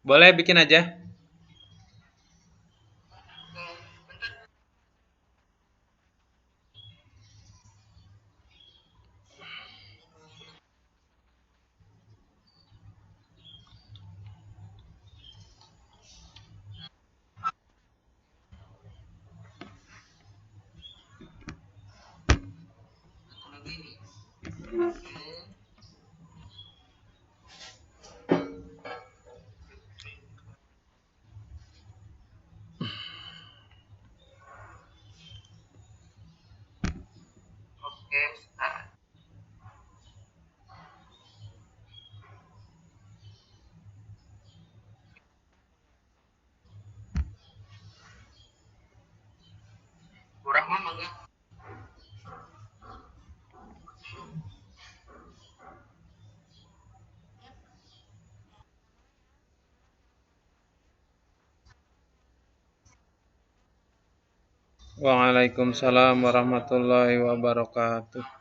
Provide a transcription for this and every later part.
Boleh bikin aja. Waalaikumsalam warahmatullahi wabarakatuh.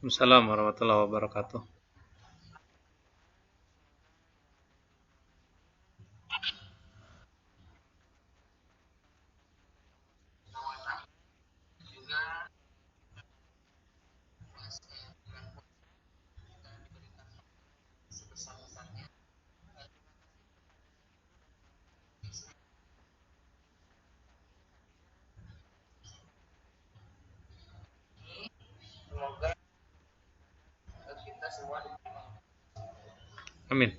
Assalamualaikum warahmatullahi wabarakatuh. Amin.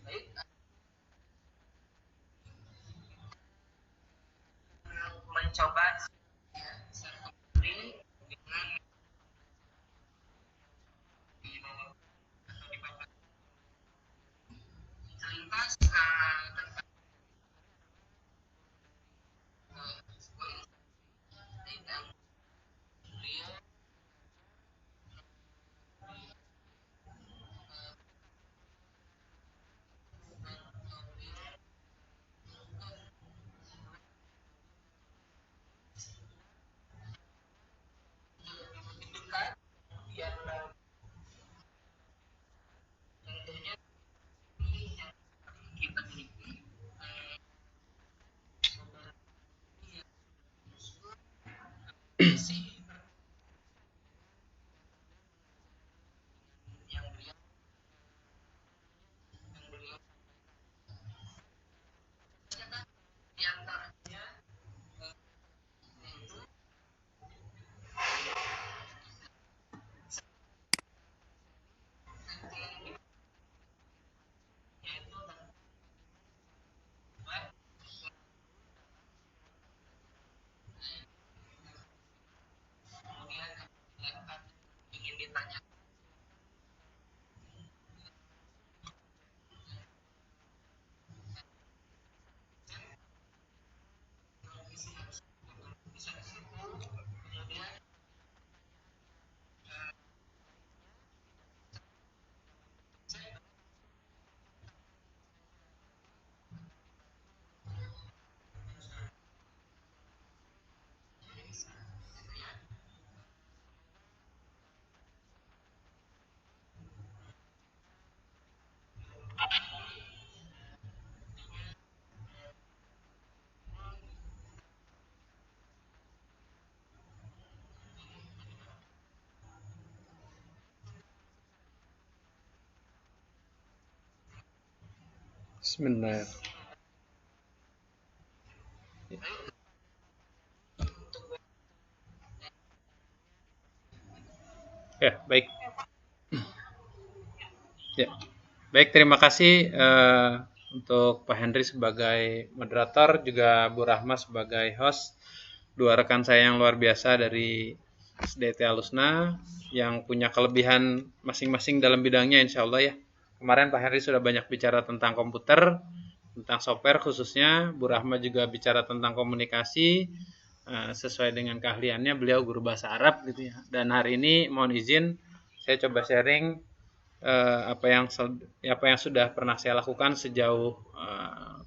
Bismillah. Ya, baik. Ya, baik. Terima kasih untuk Pak Henry sebagai moderator, juga Bu Rahma sebagai host. Dua rekan saya yang luar biasa dari SDT Alusna yang punya kelebihan masing-masing dalam bidangnya, insya Allah ya. Kemarin Pak Henry sudah banyak bicara tentang komputer, tentang software khususnya. Bu Rahma juga bicara tentang komunikasi, sesuai dengan keahliannya. Beliau guru bahasa Arab gitu ya. Dan hari ini mohon izin saya coba sharing apa yang sudah pernah saya lakukan sejauh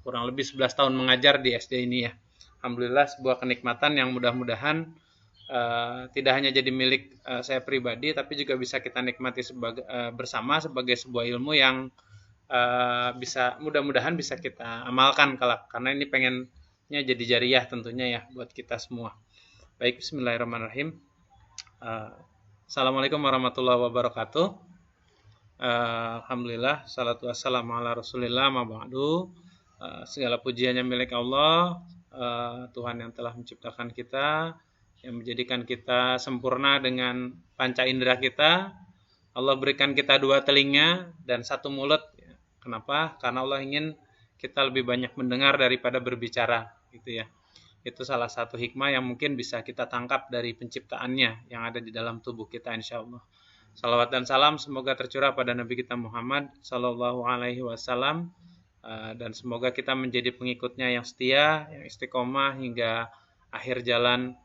kurang lebih 11 tahun mengajar di SD ini ya. Alhamdulillah sebuah kenikmatan yang mudah-mudahan tidak hanya jadi milik saya pribadi, tapi juga bisa kita nikmati bersama sebagai sebuah ilmu yang bisa mudah-mudahan bisa kita amalkan kelak, karena ini pengennya jadi jariah tentunya ya buat kita semua. Baik, Bismillahirrahmanirrahim. Assalamualaikum warahmatullahi wabarakatuh. Alhamdulillah, salatu wassalamu ala rasulillah, ma ba'du. Segala pujiannya milik Allah, Tuhan yang telah menciptakan kita, yang menjadikan kita sempurna dengan panca indera kita. Allah berikan kita dua telinga dan satu mulut. Kenapa? Karena Allah ingin kita lebih banyak mendengar daripada berbicara, gitu ya. Itu salah satu hikmah yang mungkin bisa kita tangkap dari penciptaannya yang ada di dalam tubuh kita, insya Allah. Salawat dan salam semoga tercurah pada Nabi kita Muhammad Sallallahu Alaihi Wasallam, dan semoga kita menjadi pengikutnya yang setia, yang istiqomah hingga akhir jalan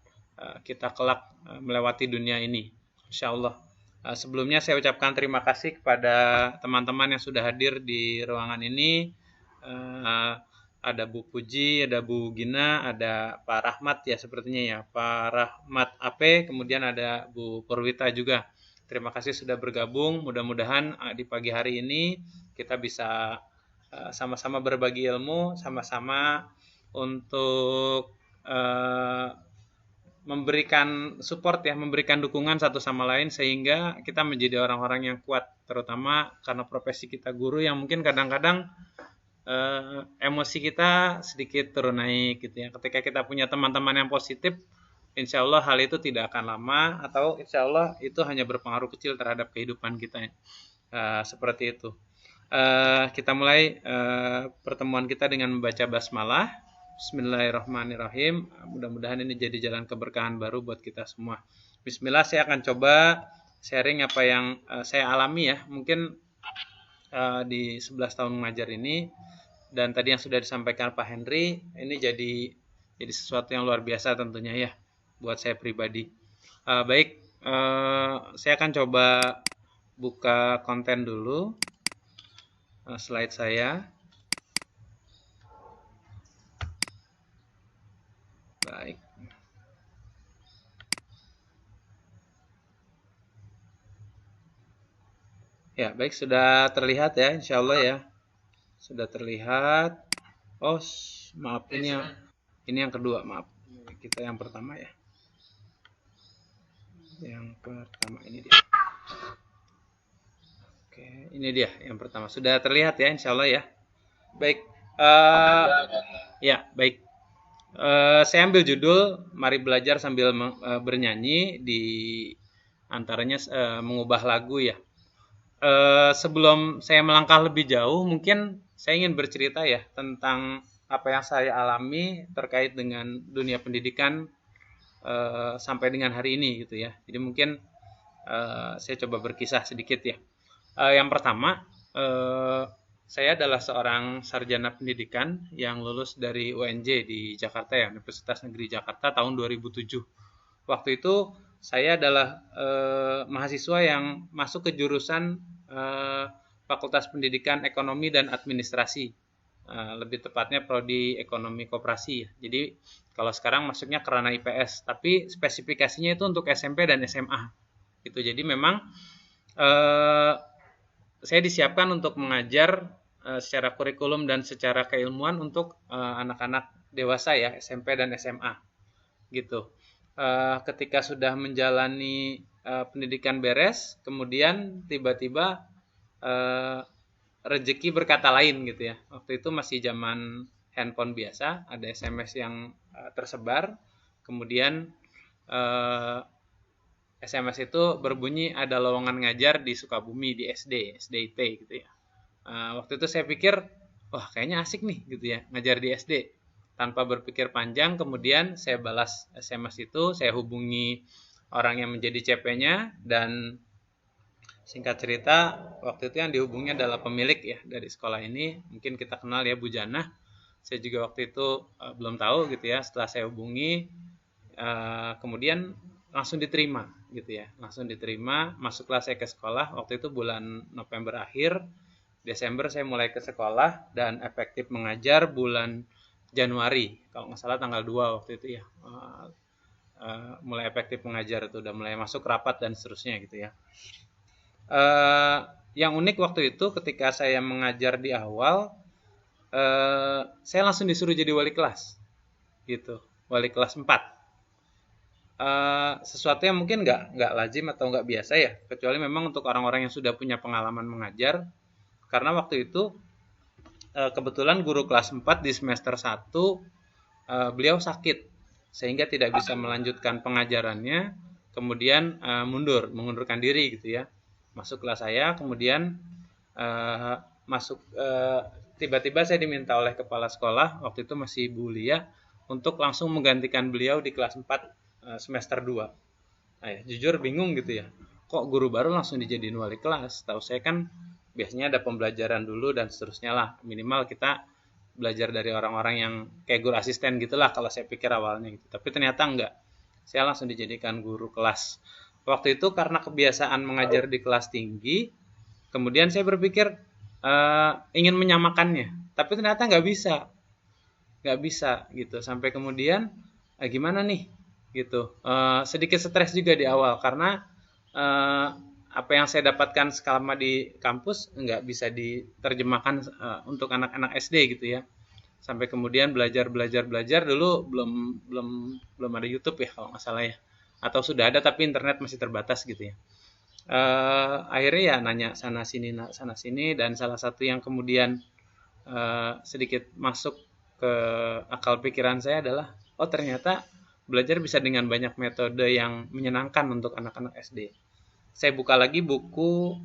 kita kelak melewati dunia ini, insya Allah. Sebelumnya saya ucapkan terima kasih kepada teman-teman yang sudah hadir di ruangan ini. Ada Bu Puji, ada Bu Gina, ada Pak Rahmat ya sepertinya ya, Pak Rahmat AP, kemudian ada Bu Purwita juga. Terima kasih sudah bergabung. Mudah-mudahan di pagi hari ini kita bisa sama-sama berbagi ilmu, sama-sama untuk memberikan support ya, memberikan dukungan satu sama lain sehingga kita menjadi orang-orang yang kuat, terutama karena profesi kita guru yang mungkin kadang-kadang emosi kita sedikit turun naik gitu ya. Ketika kita punya teman-teman yang positif, insya Allah hal itu tidak akan lama, atau insya Allah itu hanya berpengaruh kecil terhadap kehidupan kita. Seperti itu. Kita mulai pertemuan kita dengan membaca basmalah. Bismillahirrahmanirrahim. Mudah-mudahan ini jadi jalan keberkahan baru buat kita semua. Bismillah, saya akan coba sharing apa yang saya alami ya. Mungkin di 11 tahun mengajar ini, dan tadi yang sudah disampaikan Pak Henry, ini jadi sesuatu yang luar biasa tentunya ya buat saya pribadi. Baik, saya akan coba buka konten dulu, slide saya. Baik. Ya, baik, sudah terlihat ya, insya Allah ya. Sudah terlihat. Oh, maaf, ini yang kedua, maaf. Kita yang pertama ya. Yang pertama ini dia. Oke, ini dia yang pertama. Sudah terlihat ya, insya Allah ya. Baik, ya baik. Saya ambil judul Mari Belajar Sambil Bernyanyi, di antaranya mengubah lagu ya. Sebelum saya melangkah lebih jauh, mungkin saya ingin bercerita ya tentang apa yang saya alami terkait dengan dunia pendidikan sampai dengan hari ini gitu ya. Jadi mungkin saya coba berkisah sedikit ya. Yang pertama, saya adalah seorang sarjana pendidikan yang lulus dari UNJ di Jakarta ya, Universitas Negeri Jakarta tahun 2007. Waktu itu saya adalah mahasiswa yang masuk ke jurusan Fakultas Pendidikan Ekonomi dan Administrasi. Lebih tepatnya prodi ekonomi koperasi ya. Jadi kalau sekarang masuknya kerana IPS, tapi spesifikasinya itu untuk SMP dan SMA. Gitu. Jadi memang saya disiapkan untuk mengajar secara kurikulum dan secara keilmuan untuk anak-anak dewasa ya, SMP dan SMA. Gitu. Ketika sudah menjalani pendidikan beres, kemudian tiba-tiba rezeki berkata lain gitu ya. Waktu itu masih zaman handphone biasa, ada SMS yang tersebar, kemudian SMS itu berbunyi ada lowongan ngajar di Sukabumi di SDIT gitu ya. Waktu itu saya pikir, wah kayaknya asik nih gitu ya, ngajar di SD. Tanpa berpikir panjang, kemudian saya balas SMS itu, saya hubungi orang yang menjadi CP-nya, dan singkat cerita, waktu itu yang dihubungnya adalah pemilik ya dari sekolah ini. Mungkin kita kenal ya, Bu Janah. Saya juga waktu itu belum tahu gitu ya. Setelah saya hubungi, kemudian langsung diterima gitu ya. Langsung diterima, masuklah saya ke sekolah. Waktu itu bulan November akhir, Desember saya mulai ke sekolah dan efektif mengajar bulan Januari. Kalau nggak salah tanggal 2 waktu itu ya. Mulai efektif mengajar itu, udah mulai masuk rapat dan seterusnya gitu ya. Yang unik waktu itu ketika saya mengajar di awal, saya langsung disuruh jadi wali kelas gitu, wali kelas 4. Sesuatu yang mungkin nggak lazim atau nggak biasa ya, kecuali memang untuk orang-orang yang sudah punya pengalaman mengajar, karena waktu itu kebetulan guru kelas 4 di semester 1 beliau sakit sehingga tidak bisa melanjutkan pengajarannya, kemudian mengundurkan diri gitu ya. Masuk kelas saya, kemudian tiba-tiba saya diminta oleh kepala sekolah, waktu itu masih Bu Lia, untuk langsung menggantikan beliau di kelas 4 semester 2. Nah, ya, jujur bingung gitu ya, kok guru baru langsung dijadiin wali kelas. Tahu saya kan biasanya ada pembelajaran dulu dan seterusnya lah, minimal kita belajar dari orang-orang yang kayak guru asisten gitulah kalau saya pikir awalnya gitu. Tapi ternyata enggak, saya langsung dijadikan guru kelas. Waktu itu karena kebiasaan mengajar di kelas tinggi, kemudian saya berpikir ingin menyamakannya, tapi ternyata nggak bisa gitu. Sampai kemudian gimana nih gitu, sedikit stres juga di awal karena apa yang saya dapatkan selama di kampus nggak bisa diterjemahkan untuk anak-anak SD gitu ya. Sampai kemudian belajar dulu belum ada YouTube ya kalau nggak salah ya, atau sudah ada tapi internet masih terbatas gitu ya. Akhirnya ya nanya sana sini, dan salah satu yang kemudian sedikit masuk ke akal pikiran saya adalah, oh ternyata belajar bisa dengan banyak metode yang menyenangkan untuk anak-anak SD. Saya buka lagi buku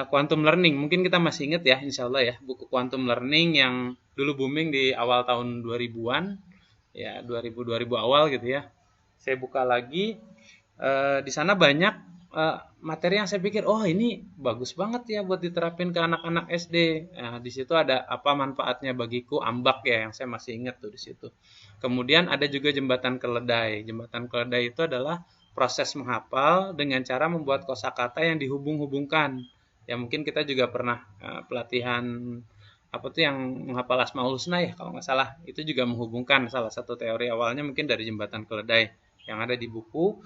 Quantum Learning, mungkin kita masih ingat ya, insya Allah ya, buku Quantum Learning yang dulu booming di awal tahun 2000-an, ya 2000 awal gitu ya. Saya buka lagi, di sana banyak materi yang saya pikir, oh ini bagus banget ya buat diterapin ke anak-anak SD. Nah, di situ ada apa manfaatnya bagiku, ambak ya, yang saya masih ingat tuh di situ. Kemudian ada juga jembatan keledai. Jembatan keledai itu adalah proses menghafal dengan cara membuat kosakata yang dihubung-hubungkan. Ya mungkin kita juga pernah pelatihan apa tuh yang menghafal Asmaul Husna ya kalau nggak salah. Itu juga menghubungkan, salah satu teori awalnya mungkin dari jembatan keledai yang ada di buku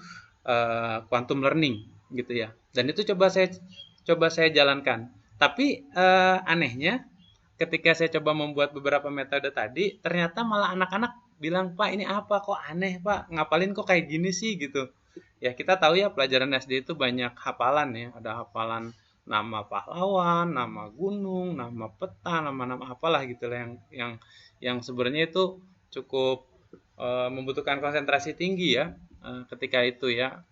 Quantum Learning gitu ya. Dan itu coba saya jalankan. Tapi anehnya ketika saya coba membuat beberapa metode tadi, ternyata malah anak-anak bilang, "Pak, ini apa? Kok aneh, Pak? Ngapalin kok kayak gini sih?" gitu. Ya, kita tahu ya pelajaran SD itu banyak hafalan ya. Ada hafalan nama pahlawan, nama gunung, nama peta, nama-nama apalah gitu lah yang sebenarnya itu cukup membutuhkan konsentrasi tinggi ya ketika itu ya.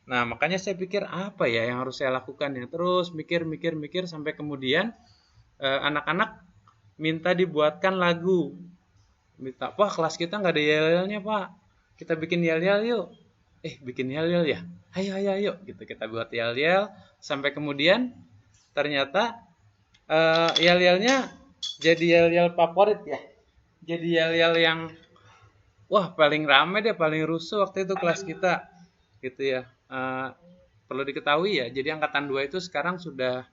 Nah, makanya saya pikir apa ya yang harus saya lakukan ya. Terus mikir sampai kemudian anak-anak minta dibuatkan lagu. Minta, "Wah, kelas kita nggak ada yel-yelnya, Pak. Kita bikin yel-yel yuk." Bikin yel-yel ya? Ayo gitu. Kita buat yel-yel sampai kemudian ternyata yel-yelnya jadi yel-yel favorit ya. Jadi yel-yel yang wah paling rame deh, paling rusuh waktu itu kelas kita gitu ya. Perlu diketahui ya, jadi angkatan 2 itu sekarang sudah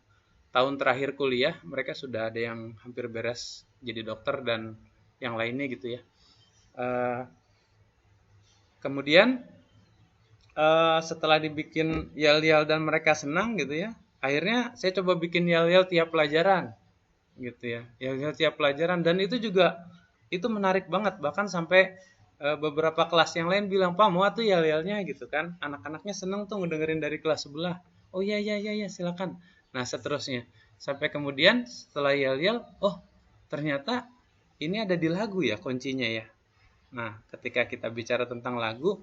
tahun terakhir kuliah, mereka sudah ada yang hampir beres jadi dokter dan yang lainnya gitu ya. Kemudian setelah dibikin yel-yel dan mereka senang gitu ya, akhirnya saya coba bikin yel-yel tiap pelajaran gitu ya, yel-yel tiap pelajaran, dan itu juga itu menarik banget, bahkan sampai beberapa kelas yang lain bilang, "Pak, mau tuh yel-yelnya," gitu kan. Anak-anaknya seneng tuh ngedengerin dari kelas sebelah. "Oh iya, silakan." Nah, seterusnya. Sampai kemudian setelah yel-yel, oh ternyata ini ada di lagu ya kuncinya ya. Nah, ketika kita bicara tentang lagu,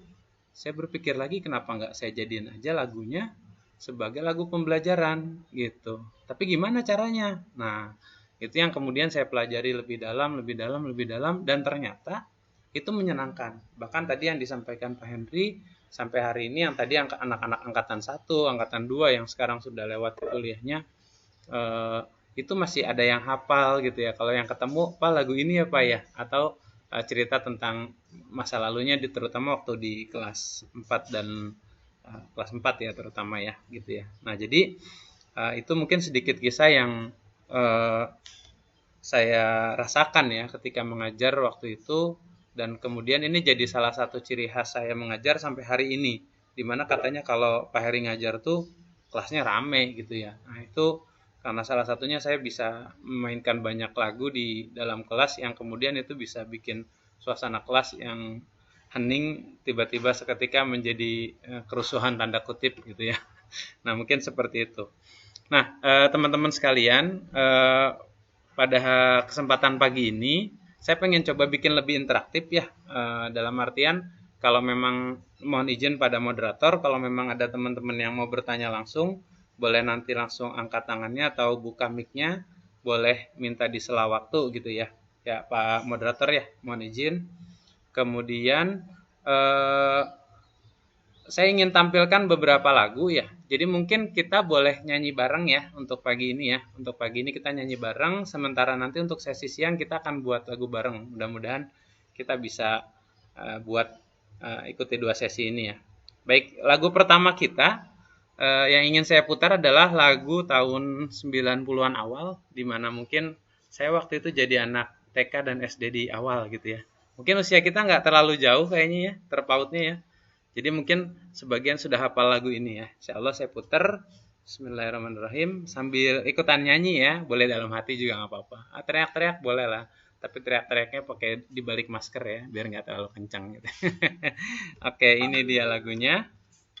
saya berpikir lagi kenapa nggak saya jadiin aja lagunya sebagai lagu pembelajaran gitu. Tapi gimana caranya? Nah, itu yang kemudian saya pelajari lebih dalam, lebih dalam, lebih dalam, dan ternyata itu menyenangkan. Bahkan tadi yang disampaikan Pak Henry, sampai hari ini yang tadi anak-anak angkatan 1, angkatan 2 yang sekarang sudah lewat kuliahnya, eh, itu masih ada yang hafal gitu ya. Kalau yang ketemu, Pak lagu ini ya Pak ya, atau cerita tentang masa lalunya terutama waktu di kelas 4 dan kelas 4 ya terutama ya gitu ya. Nah, jadi itu mungkin sedikit kisah yang eh, saya rasakan ya ketika mengajar waktu itu, dan kemudian ini jadi salah satu ciri khas saya mengajar sampai hari ini, dimana katanya kalau Pak Heri ngajar tuh kelasnya rame gitu ya. Nah, itu karena salah satunya saya bisa memainkan banyak lagu di dalam kelas yang kemudian itu bisa bikin suasana kelas yang hening tiba-tiba seketika menjadi kerusuhan tanda kutip gitu ya. Nah, mungkin seperti itu. Nah, teman-teman sekalian, pada kesempatan pagi ini saya pengen coba bikin lebih interaktif ya, dalam artian kalau memang mohon izin pada moderator, kalau memang ada teman-teman yang mau bertanya langsung, boleh nanti langsung angkat tangannya atau buka mic-nya, boleh minta di sela waktu gitu ya. Ya Pak moderator ya, mohon izin. Kemudian eh, saya ingin tampilkan beberapa lagu ya. Jadi mungkin kita boleh nyanyi bareng ya untuk pagi ini ya. Untuk pagi ini kita nyanyi bareng, sementara nanti untuk sesi siang kita akan buat lagu bareng. Mudah-mudahan kita bisa buat ikuti 2 sesi ini ya. Baik, lagu pertama kita yang ingin saya putar adalah lagu tahun 90-an awal, di mana mungkin saya waktu itu jadi anak TK dan SD di awal gitu ya. Mungkin usia kita nggak terlalu jauh kayaknya ya, terpautnya ya. Jadi mungkin sebagian sudah hafal lagu ini ya. Insya Allah saya putar. Bismillahirrahmanirrahim. Sambil ikutan nyanyi ya. Boleh dalam hati juga nggak apa-apa. Teriak-teriak boleh lah. Tapi teriak-teriaknya pakai dibalik masker ya. Biar nggak terlalu kencang gitu. Oke, ini dia lagunya.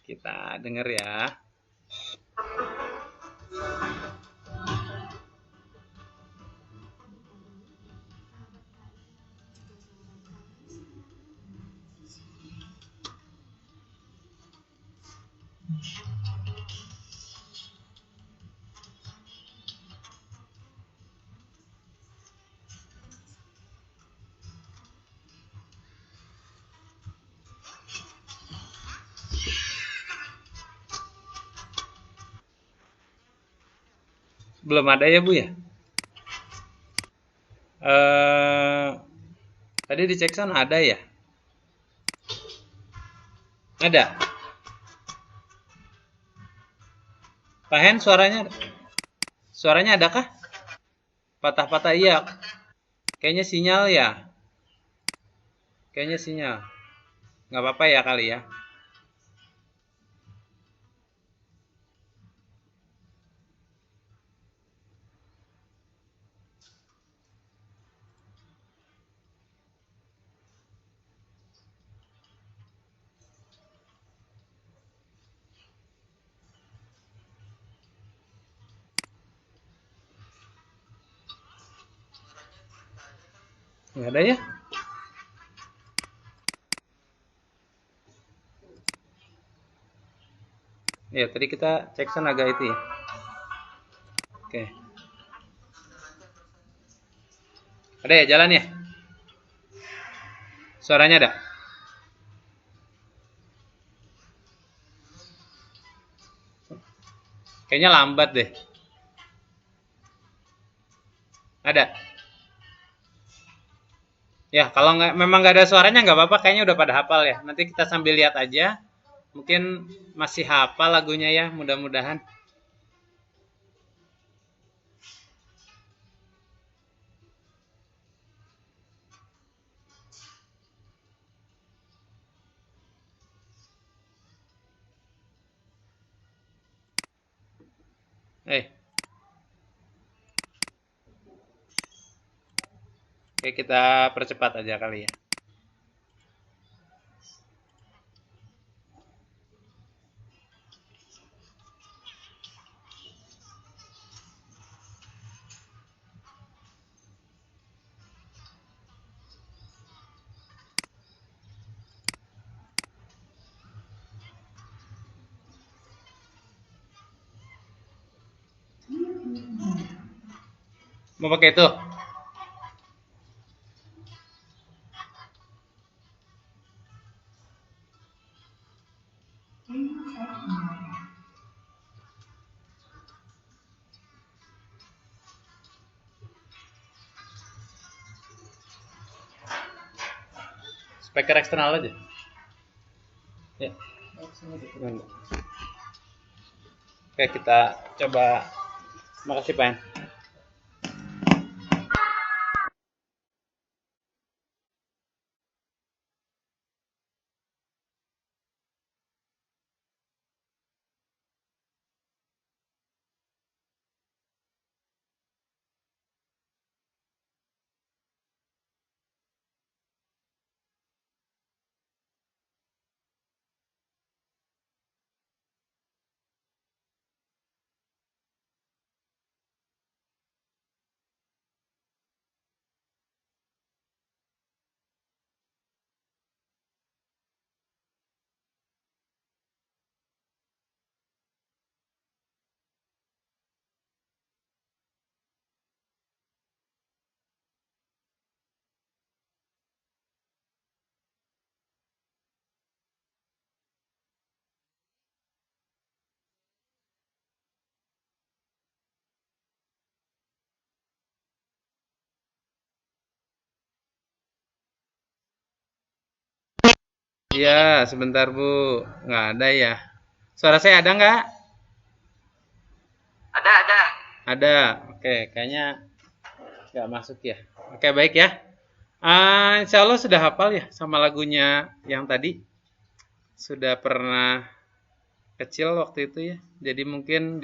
Kita denger ya. Belum ada ya Bu ya? Tadi dicek sana ada ya? Ada. Pak Hen suaranya adakah? Patah-patah iya. Kayaknya sinyal ya. Kayaknya sinyal. Nggak apa-apa ya kali ya. Nggak ada ya? Ya, tadi kita cek sana agak itu ya. Oke. Ada ya jalan ya? Suaranya ada? Kayaknya lambat deh. Ada? Ya, kalau memang nggak ada suaranya nggak apa-apa. Kayaknya udah pada hafal ya. Nanti kita sambil lihat aja. Mungkin masih hafal lagunya ya, mudah-mudahan. Eh, oke kita percepat aja kali ya. Mau pakai itu? Speaker eksternal aja. Ya. Oke, kita coba. Makasih, Pak. Iya, sebentar Bu. Nggak ada ya. Suara saya ada nggak? Ada. Ada. Oke, kayaknya nggak masuk ya. Oke, baik ya. Insya Allah sudah hafal ya sama lagunya yang tadi. Sudah pernah kecil waktu itu ya. Jadi mungkin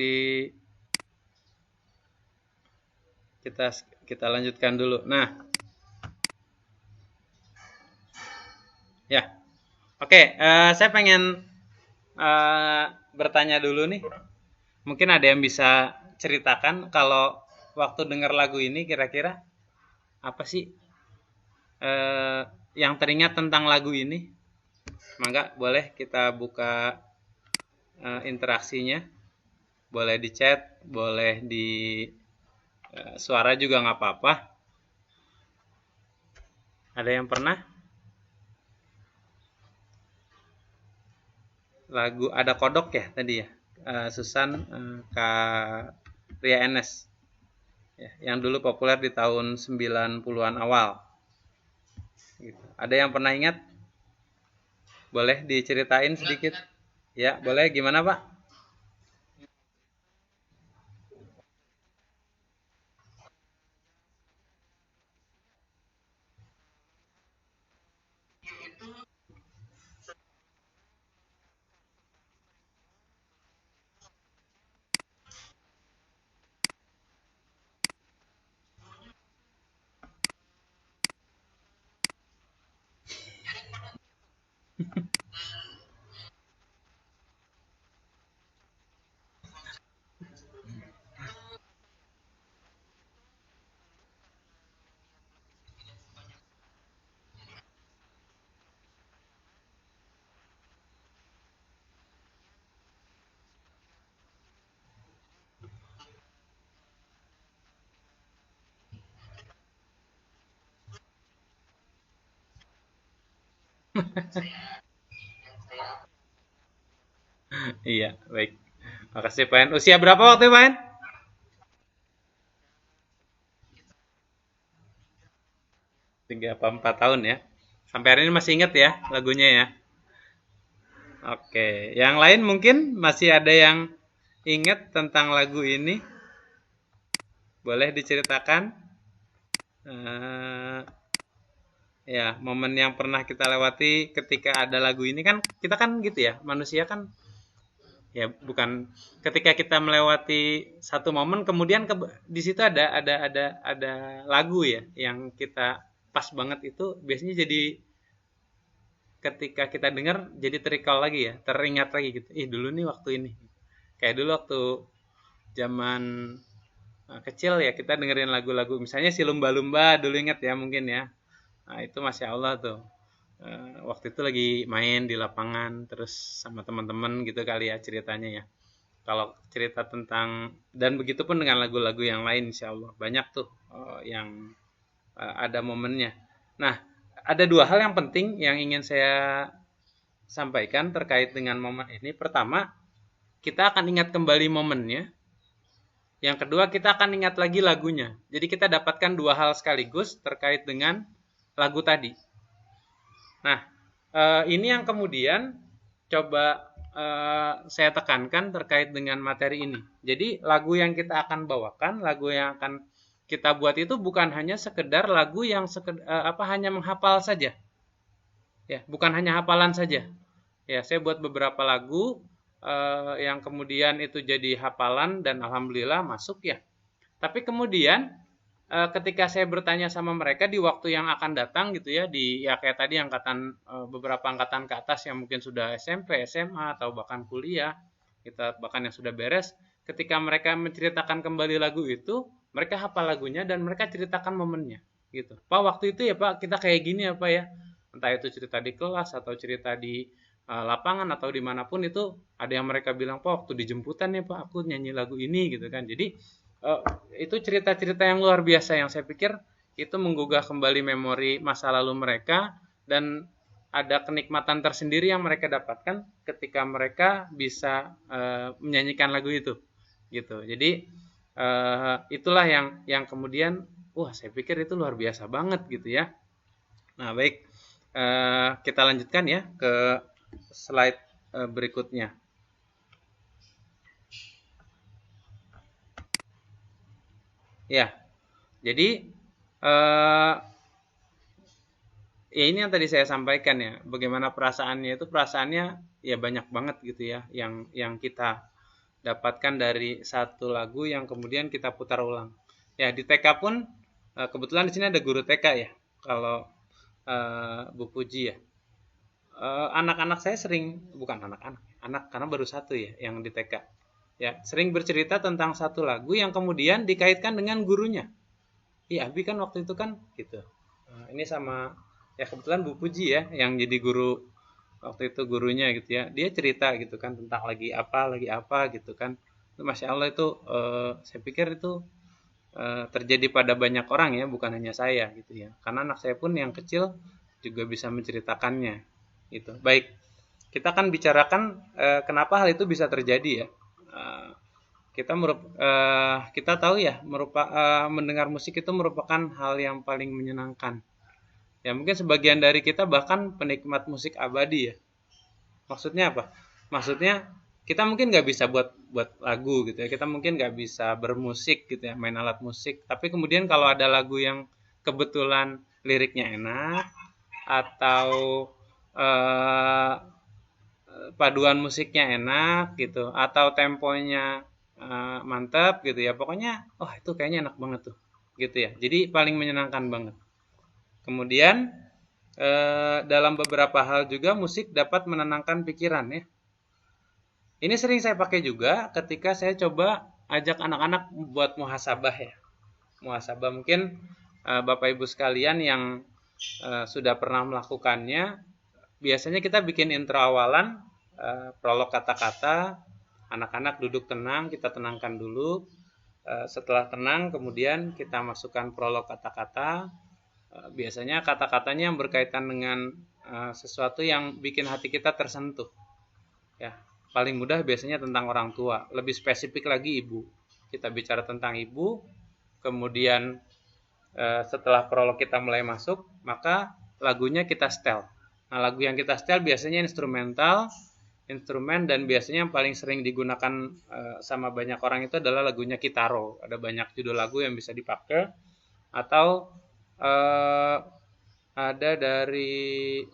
kita kita lanjutkan dulu. Nah, ya. Oke, saya pengen bertanya dulu nih. Mungkin ada yang bisa ceritakan kalau waktu dengar lagu ini kira-kira apa sih eh, yang teringat tentang lagu ini? Mangga boleh kita buka interaksinya. Boleh di chat, boleh di suara juga nggak apa-apa. Ada yang pernah? Lagu ada kodok ya tadi ya. Susan Kak Ria Enes. Ya, yang dulu populer di tahun 90-an awal. Gitu. Ada yang pernah ingat? Boleh diceritain sedikit? Ya, boleh. Gimana, Pak? Iya, baik. Makasih, Pak En. Usia berapa waktu itu, Pak En? 3 apa 4 tahun ya. Sampai hari ini masih ingat ya lagunya ya. Oke, yang lain mungkin masih ada yang ingat tentang lagu ini? Boleh diceritakan? Eh, ya, momen yang pernah kita lewati ketika ada lagu ini kan kita kan gitu ya, manusia kan ya bukan ketika kita melewati satu momen kemudian di situ ada lagu ya yang kita pas banget itu biasanya jadi ketika kita dengar jadi terikal lagi ya, teringat lagi gitu. Ih, dulu nih waktu ini. Kayak dulu waktu zaman kecil ya kita dengerin lagu-lagu misalnya si lumba-lumba dulu ingat ya mungkin ya. Nah, itu Masya Allah tuh. Waktu itu lagi main di lapangan terus sama teman-teman gitu kali ya ceritanya ya. Kalau cerita tentang, dan begitu pun dengan lagu-lagu yang lain insya Allah banyak tuh yang ada momennya. Nah, ada dua hal yang penting yang ingin saya sampaikan terkait dengan momen ini. Pertama, kita akan ingat kembali momennya. Yang kedua, kita akan ingat lagi lagunya. Jadi kita dapatkan dua hal sekaligus terkait dengan lagu tadi. Nah, ini yang kemudian coba saya tekankan terkait dengan materi ini. Jadi lagu yang kita akan bawakan, lagu yang akan kita buat itu bukan hanya sekedar lagu yang hanya menghafal saja. Ya, bukan hanya hafalan saja. Ya, saya buat beberapa lagu yang kemudian itu jadi hafalan dan alhamdulillah masuk ya. Tapi kemudian ketika saya bertanya sama mereka di waktu yang akan datang gitu ya, kayak tadi beberapa angkatan ke atas yang mungkin sudah SMP, SMA atau bahkan kuliah, kita bahkan yang sudah beres, ketika mereka menceritakan kembali lagu itu, mereka hafal lagunya dan mereka ceritakan momennya gitu. Pak, waktu itu ya Pak kita kayak gini apa ya? Entah itu cerita di kelas atau cerita di lapangan atau dimanapun, itu ada yang mereka bilang, Pak waktu dijemputan ya Pak aku nyanyi lagu ini gitu kan. Jadi itu cerita-cerita yang luar biasa yang saya pikir itu menggugah kembali memori masa lalu mereka, dan ada kenikmatan tersendiri yang mereka dapatkan ketika mereka bisa menyanyikan lagu itu gitu. Jadi itulah yang kemudian wah saya pikir itu luar biasa banget gitu ya. Nah baik, kita lanjutkan ya ke slide berikutnya. Ya, jadi ya ini yang tadi saya sampaikan ya, bagaimana perasaannya ya banyak banget gitu ya, yang kita dapatkan dari satu lagu yang kemudian kita putar ulang. Ya di TK pun kebetulan di sini ada guru TK ya, kalau Bu Puji ya. Anak-anak saya bukan anak karena baru satu ya yang di TK. Ya, sering bercerita tentang satu lagu yang kemudian dikaitkan dengan gurunya. Iya, Abi kan waktu itu kan gitu. Ini sama ya kebetulan Bu Puji ya yang jadi guru waktu itu, gurunya gitu ya. Dia cerita gitu kan tentang lagi apa gitu kan. Masya Allah itu saya pikir itu terjadi pada banyak orang ya, bukan hanya saya gitu ya. Karena anak saya pun yang kecil juga bisa menceritakannya gitu. Baik, kita akan bicarakan kenapa hal itu bisa terjadi ya. Kita tahu ya mendengar musik itu merupakan hal yang paling menyenangkan. Ya mungkin sebagian dari kita bahkan penikmat musik abadi ya. Maksudnya apa? Maksudnya kita mungkin nggak bisa buat lagu gitu ya. Kita mungkin nggak bisa bermusik gitu ya, main alat musik. Tapi kemudian kalau ada lagu yang kebetulan liriknya enak atau eh, paduan musiknya enak gitu atau temponya mantap gitu ya, pokoknya itu kayaknya enak banget tuh gitu ya, jadi paling menyenangkan banget. Kemudian dalam beberapa hal juga musik dapat menenangkan pikiran ya. Ini sering saya pakai juga ketika saya coba ajak anak-anak buat muhasabah ya. Muhasabah mungkin Bapak Ibu sekalian yang sudah pernah melakukannya, biasanya kita bikin intro awalan, prolog kata-kata, anak-anak duduk tenang, kita tenangkan dulu. Setelah tenang, kemudian kita masukkan prolog kata-kata. Biasanya kata-katanya yang berkaitan dengan sesuatu yang bikin hati kita tersentuh. Ya, paling mudah biasanya tentang orang tua, lebih spesifik lagi ibu. Kita bicara tentang ibu, kemudian setelah prolog kita mulai masuk, maka lagunya kita setel. Nah, lagu yang kita setel biasanya instrumen, dan biasanya yang paling sering digunakan sama banyak orang itu adalah lagunya Kitaro. Ada banyak judul lagu yang bisa dipakai, atau ada dari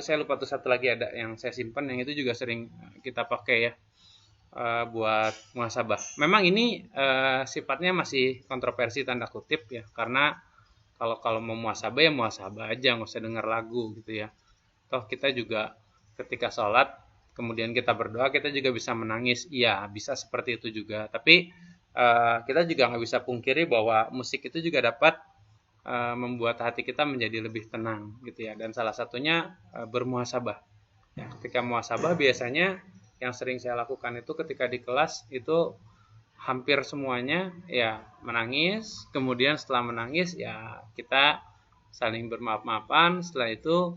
saya lupa tuh satu lagi ada yang saya simpan, yang itu juga sering kita pakai ya buat muhasabah. Memang ini sifatnya masih kontroversi tanda kutip ya, karena kalau mau muhasabah ya muhasabah aja, nggak usah denger lagu gitu ya. Toh kita juga ketika sholat kemudian kita berdoa, kita juga bisa menangis, iya bisa seperti itu juga. Tapi kita juga nggak bisa pungkiri bahwa musik itu juga dapat membuat hati kita menjadi lebih tenang gitu ya. Dan salah satunya bermuhasabah. Ya, ketika muhasabah biasanya yang sering saya lakukan itu ketika di kelas itu hampir semuanya ya menangis, kemudian setelah menangis ya kita saling bermaaf-maafan. Setelah itu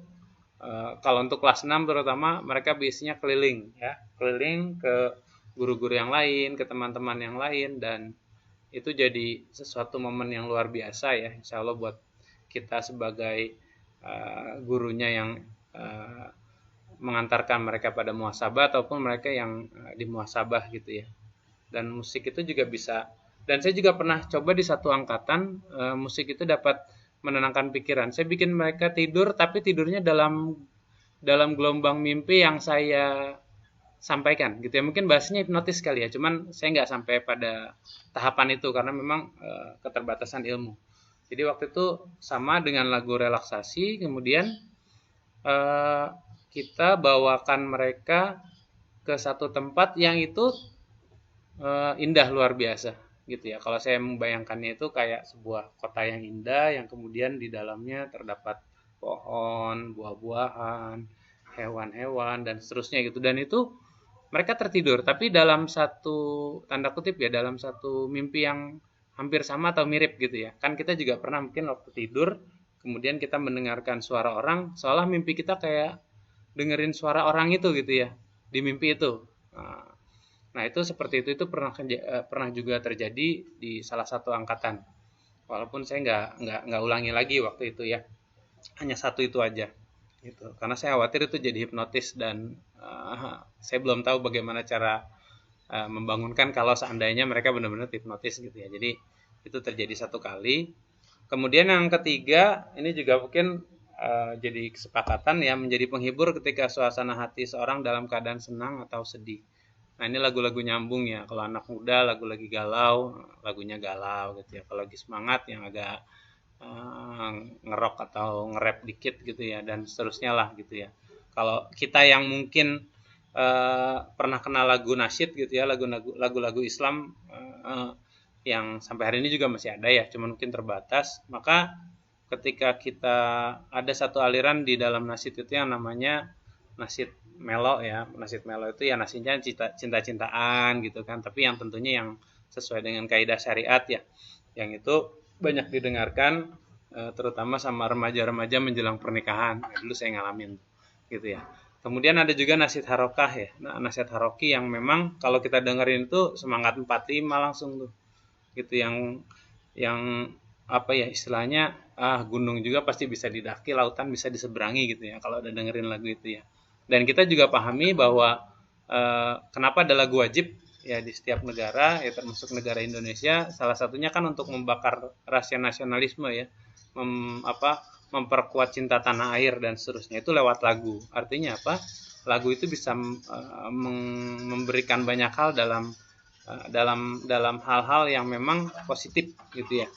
kalau untuk kelas 6 terutama mereka biasanya keliling ya, keliling ke guru-guru yang lain, ke teman-teman yang lain, dan itu jadi sesuatu momen yang luar biasa ya, insya Allah buat kita sebagai gurunya yang mengantarkan mereka pada muhasabah ataupun mereka yang di muhasabah gitu ya. Dan musik itu juga bisa, dan saya juga pernah coba di satu angkatan musik itu dapat menenangkan pikiran. Saya bikin mereka tidur tapi tidurnya dalam gelombang mimpi yang saya sampaikan gitu ya, mungkin bahasanya hipnotis kali ya, cuman saya nggak sampai pada tahapan itu karena memang keterbatasan ilmu. Jadi waktu itu sama dengan lagu relaksasi, kemudian kita bawakan mereka ke satu tempat yang itu indah luar biasa gitu ya. Kalau saya membayangkannya itu kayak sebuah kota yang indah yang kemudian di dalamnya terdapat pohon, buah-buahan, hewan-hewan dan seterusnya gitu. Dan itu mereka tertidur tapi dalam satu tanda kutip ya, dalam satu mimpi yang hampir sama atau mirip gitu ya. Kan kita juga pernah mungkin waktu tidur kemudian kita mendengarkan suara orang, seolah mimpi kita kayak dengerin suara orang itu gitu ya di mimpi itu. Nah itu seperti itu pernah juga terjadi di salah satu angkatan. Walaupun saya nggak ulangi lagi waktu itu ya, hanya satu itu aja gitu. Karena saya khawatir itu jadi hipnotis dan saya belum tahu bagaimana cara membangunkan kalau seandainya mereka benar-benar hipnotis gitu ya. Jadi itu terjadi satu kali. Kemudian yang ketiga ini juga mungkin jadi kesepakatan ya, menjadi penghibur ketika suasana hati seorang dalam keadaan senang atau sedih. Nah ini lagu-lagu nyambung ya, kalau anak muda lagu lagi galau, lagunya galau gitu ya. Kalau lagi semangat yang agak ngerok atau nge-rap dikit gitu ya, dan seterusnya lah gitu ya. Kalau kita yang mungkin pernah kenal lagu nasyid gitu ya, lagu-lagu Islam yang sampai hari ini juga masih ada ya, cuma mungkin terbatas, maka ketika kita ada satu aliran di dalam nasyid itu yang namanya nasyid melo ya. Nasyid melo itu ya nasyidnya cinta-cintaan gitu kan, tapi yang tentunya yang sesuai dengan kaidah syariat ya, yang itu banyak didengarkan terutama sama remaja-remaja menjelang pernikahan. Dulu saya ngalamin gitu ya. Kemudian ada juga nasyid harokah ya. Nah, nasyid haroki yang memang kalau kita dengerin itu semangat 45 langsung tuh. Gitu yang apa ya istilahnya, gunung juga pasti bisa didaki, lautan bisa diseberangi gitu ya kalau udah dengerin lagu itu ya. Dan kita juga pahami bahwa kenapa ada lagu wajib ya di setiap negara ya, termasuk negara Indonesia. Salah satunya kan untuk membakar rasa nasionalisme ya, memperkuat cinta tanah air dan seterusnya, itu lewat lagu. Artinya apa? Lagu itu bisa memberikan banyak hal dalam hal-hal yang memang positif gitu ya.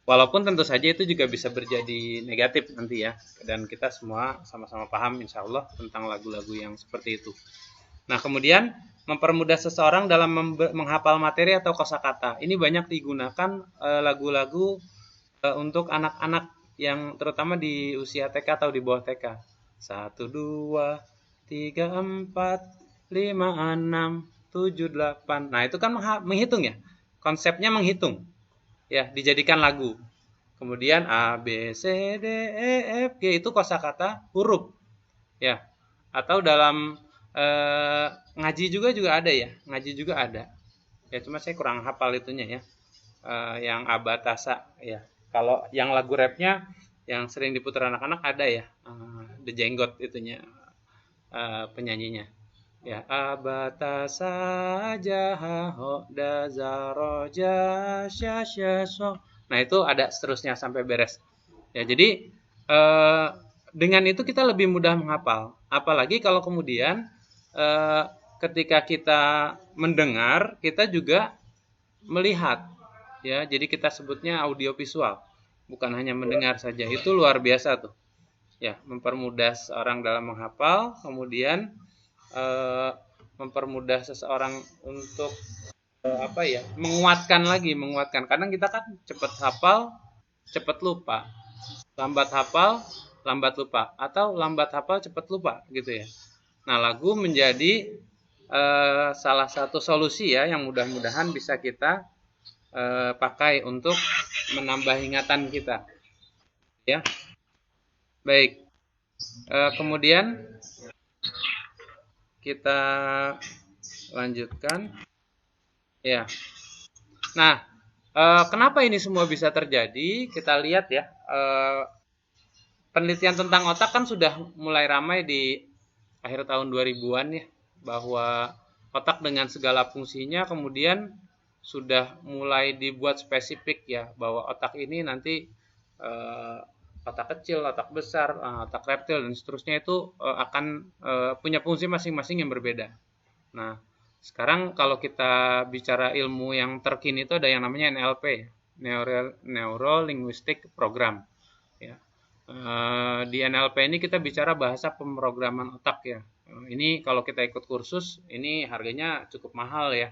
Walaupun tentu saja itu juga bisa berjadi negatif nanti ya. Dan kita semua sama-sama paham insya Allah tentang lagu-lagu yang seperti itu. Nah kemudian mempermudah seseorang dalam menghafal materi atau kosakata. Ini banyak digunakan lagu-lagu untuk anak-anak yang terutama di usia TK atau di bawah TK. 1, 2, 3, 4, 5, 6, 7, 8. Nah itu kan menghitung ya. Konsepnya menghitung. Ya, dijadikan lagu. Kemudian A, B, C, D, E, F, G itu kosakata huruf. Ya. Atau dalam ngaji juga ada ya. Ngaji juga ada. Ya, cuma saya kurang hafal itunya ya. Yang abatasa ya. Kalau yang lagu rapnya yang sering diputar anak-anak ada ya. The Jenggot itunya penyanyinya. Ya, abatasa jahaho dazaroja syasyaso. Nah, itu ada seterusnya sampai beres. Ya, jadi dengan itu kita lebih mudah menghafal. Apalagi kalau kemudian ketika kita mendengar, kita juga melihat. Ya, jadi kita sebutnya audiovisual. Bukan hanya mendengar saja. Itu luar biasa tuh. Ya, mempermudah seorang dalam menghafal, kemudian mempermudah seseorang untuk menguatkan. Kadang kita kan cepat hafal cepat lupa, lambat hafal lambat lupa, atau lambat hafal cepat lupa gitu ya. Nah, lagu menjadi salah satu solusi ya yang mudah-mudahan bisa kita pakai untuk menambah ingatan kita. Ya, baik. Kemudian kita lanjutkan. Ya. Nah, kenapa ini semua bisa terjadi? Kita lihat ya. Penelitian tentang otak kan sudah mulai ramai di akhir tahun 2000-an ya, bahwa otak dengan segala fungsinya kemudian sudah mulai dibuat spesifik ya, bahwa otak ini nanti otak kecil, otak besar, otak reptil dan seterusnya itu akan punya fungsi masing-masing yang berbeda. Nah, sekarang kalau kita bicara ilmu yang terkini itu ada yang namanya NLP, Neuro Linguistic Program. Ya. Di NLP ini kita bicara bahasa pemrograman otak ya. Ini kalau kita ikut kursus, ini harganya cukup mahal ya.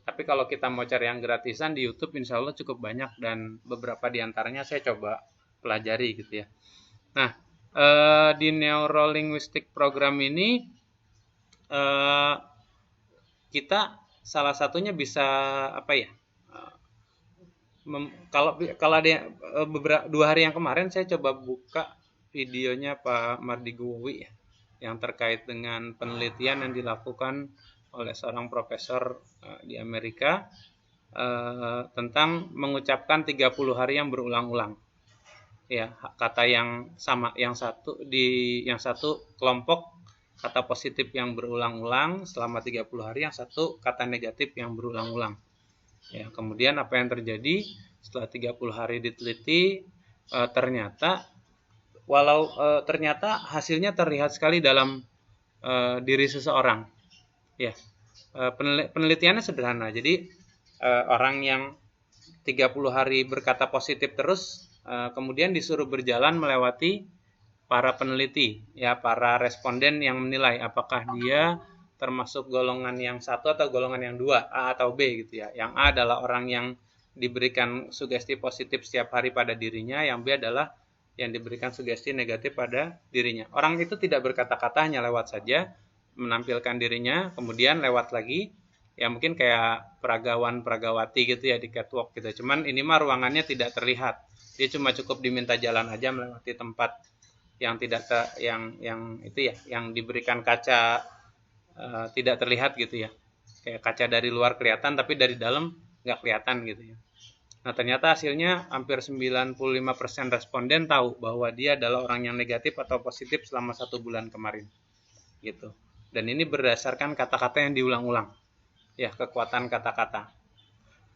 Tapi kalau kita mau cari yang gratisan di YouTube, insya Allah cukup banyak dan beberapa di antaranya saya coba pelajari gitu ya. Nah, di Neuro Linguistic Program ini kita salah satunya bisa apa ya? Kalau ada beberapa 2 hari yang kemarin saya coba buka videonya Pak Mardigowi ya, yang terkait dengan penelitian yang dilakukan oleh seorang profesor di Amerika tentang mengucapkan 30 hari yang berulang-ulang. Ya, kata yang sama, yang satu kelompok kata positif yang berulang-ulang selama 30 hari, yang satu kata negatif yang berulang-ulang. Ya, kemudian apa yang terjadi setelah 30 hari diteliti, ternyata ternyata hasilnya terlihat sekali dalam diri seseorang. Ya, penelitiannya sederhana. Jadi orang yang 30 hari berkata positif terus, kemudian disuruh berjalan melewati para peneliti, ya para responden yang menilai apakah dia termasuk golongan yang 1 atau golongan yang 2, A atau B gitu ya. Yang A adalah orang yang diberikan sugesti positif setiap hari pada dirinya, yang B adalah yang diberikan sugesti negatif pada dirinya. Orang itu tidak berkata-kata, hanya lewat saja menampilkan dirinya, kemudian lewat lagi, ya mungkin kayak peragawan-peragawati gitu ya di catwalk gitu. Cuman ini mah ruangannya tidak terlihat. Dia cuma cukup diminta jalan aja melewati tempat yang tidak yang itu ya, yang diberikan kaca tidak terlihat gitu ya, kayak kaca dari luar kelihatan tapi dari dalam nggak kelihatan gitu ya. Nah, ternyata hasilnya hampir 95% responden tahu bahwa dia adalah orang yang negatif atau positif selama 1 bulan kemarin gitu. Dan ini berdasarkan kata-kata yang diulang-ulang ya, kekuatan kata-kata.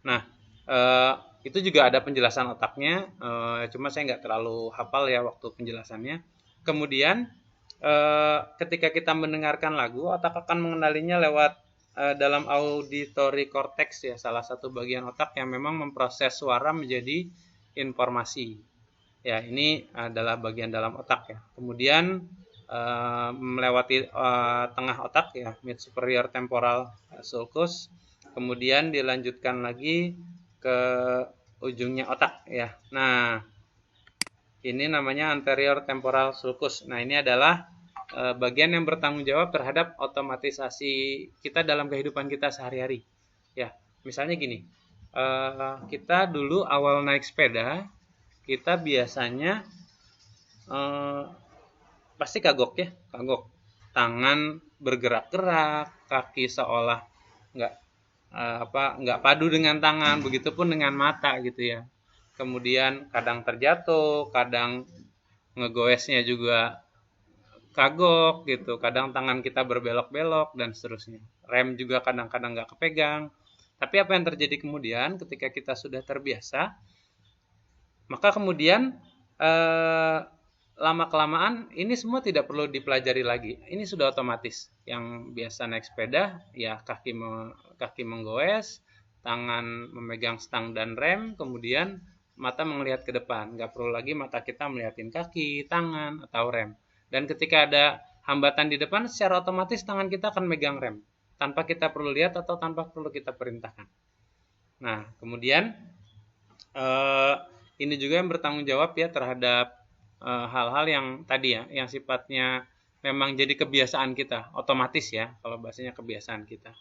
Nah, itu juga ada penjelasan otaknya, cuma saya nggak terlalu hafal ya waktu penjelasannya. Kemudian ketika kita mendengarkan lagu, otak akan mengenalinya lewat dalam auditory cortex ya, salah satu bagian otak yang memang memproses suara menjadi informasi. Ya, ini adalah bagian dalam otak ya. Kemudian melewati tengah otak ya, mid superior temporal sulcus. Kemudian dilanjutkan lagi ke ujungnya otak ya. Nah, ini namanya anterior temporal sulcus. Nah, ini adalah bagian yang bertanggung jawab terhadap otomatisasi kita dalam kehidupan kita sehari-hari. Ya, misalnya gini, kita dulu awal naik sepeda, kita biasanya pasti kagok ya, kagok. Tangan bergerak-gerak, kaki seolah nggak nggak padu dengan tangan, begitupun dengan mata gitu ya. Kemudian kadang terjatuh, kadang ngegoesnya juga kagok gitu, kadang tangan kita berbelok-belok dan seterusnya. Rem juga kadang-kadang nggak kepegang. Tapi apa yang terjadi kemudian ketika kita sudah terbiasa, maka kemudian lama-kelamaan ini semua tidak perlu dipelajari lagi. Ini sudah otomatis. Yang biasa naik sepeda, ya kaki menggoes, tangan memegang stang dan rem, kemudian mata melihat ke depan. Nggak perlu lagi mata kita melihatin kaki, tangan, atau rem. Dan ketika ada hambatan di depan, secara otomatis tangan kita akan megang rem. Tanpa kita perlu lihat atau tanpa perlu kita perintahkan. Nah, kemudian ini juga yang bertanggung jawab ya terhadap hal-hal yang tadi ya, yang sifatnya memang jadi kebiasaan kita, otomatis ya, kalau bahasanya kebiasaan kita.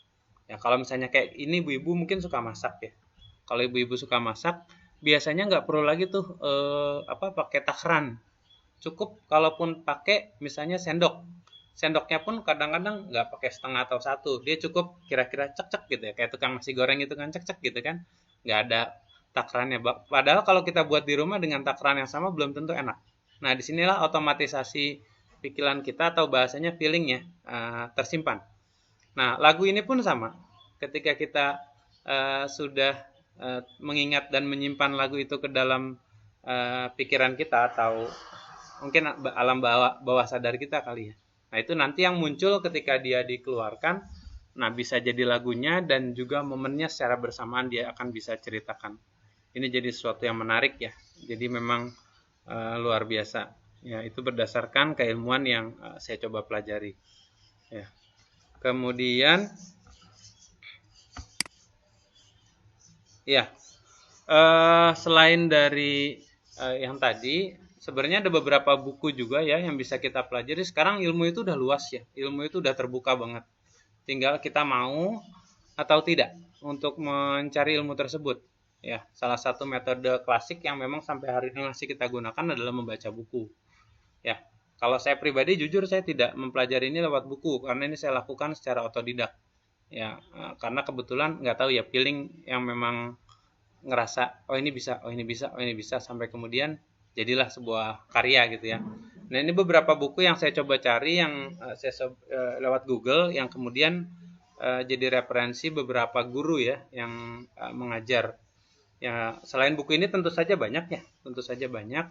Ya, kalau misalnya kayak ini ibu-ibu mungkin suka masak ya. Kalau ibu-ibu suka masak, biasanya nggak perlu lagi tuh pakai takaran. Cukup kalaupun pakai misalnya sendok. Sendoknya pun kadang-kadang nggak pakai setengah atau satu. Dia cukup kira-kira cek-cek gitu ya. Kayak tukang nasi goreng gitu kan, cek-cek gitu kan. Nggak ada takarannya. Padahal kalau kita buat di rumah dengan takaran yang sama belum tentu enak. Nah, disinilah otomatisasi pikiran kita atau bahasanya feelingnya tersimpan. Nah, lagu ini pun sama. Ketika kita sudah mengingat dan menyimpan lagu itu ke dalam pikiran kita atau mungkin alam bawah sadar kita kali ya. Nah, itu nanti yang muncul ketika dia dikeluarkan. Nah, bisa jadi lagunya dan juga momennya secara bersamaan dia akan bisa ceritakan. Ini jadi sesuatu yang menarik ya. Jadi memang luar biasa. Ya, itu berdasarkan keilmuan yang saya coba pelajari. Ya. Kemudian ya, selain dari yang tadi, sebenarnya ada beberapa buku juga ya yang bisa kita pelajari. Sekarang ilmu itu udah luas ya, ilmu itu udah terbuka banget. Tinggal kita mau atau tidak untuk mencari ilmu tersebut. Ya, salah satu metode klasik yang memang sampai hari ini masih kita gunakan adalah membaca buku. Ya, kalau saya pribadi jujur saya tidak mempelajari ini lewat buku karena ini saya lakukan secara otodidak. Ya, karena kebetulan nggak tahu ya feeling yang memang ngerasa oh ini bisa, oh ini bisa, oh ini bisa sampai kemudian jadilah sebuah karya gitu ya. Nah, ini beberapa buku yang saya coba cari yang saya lewat Google yang kemudian jadi referensi beberapa guru ya yang mengajar. Ya, selain buku ini tentu saja banyak ya, tentu saja banyak.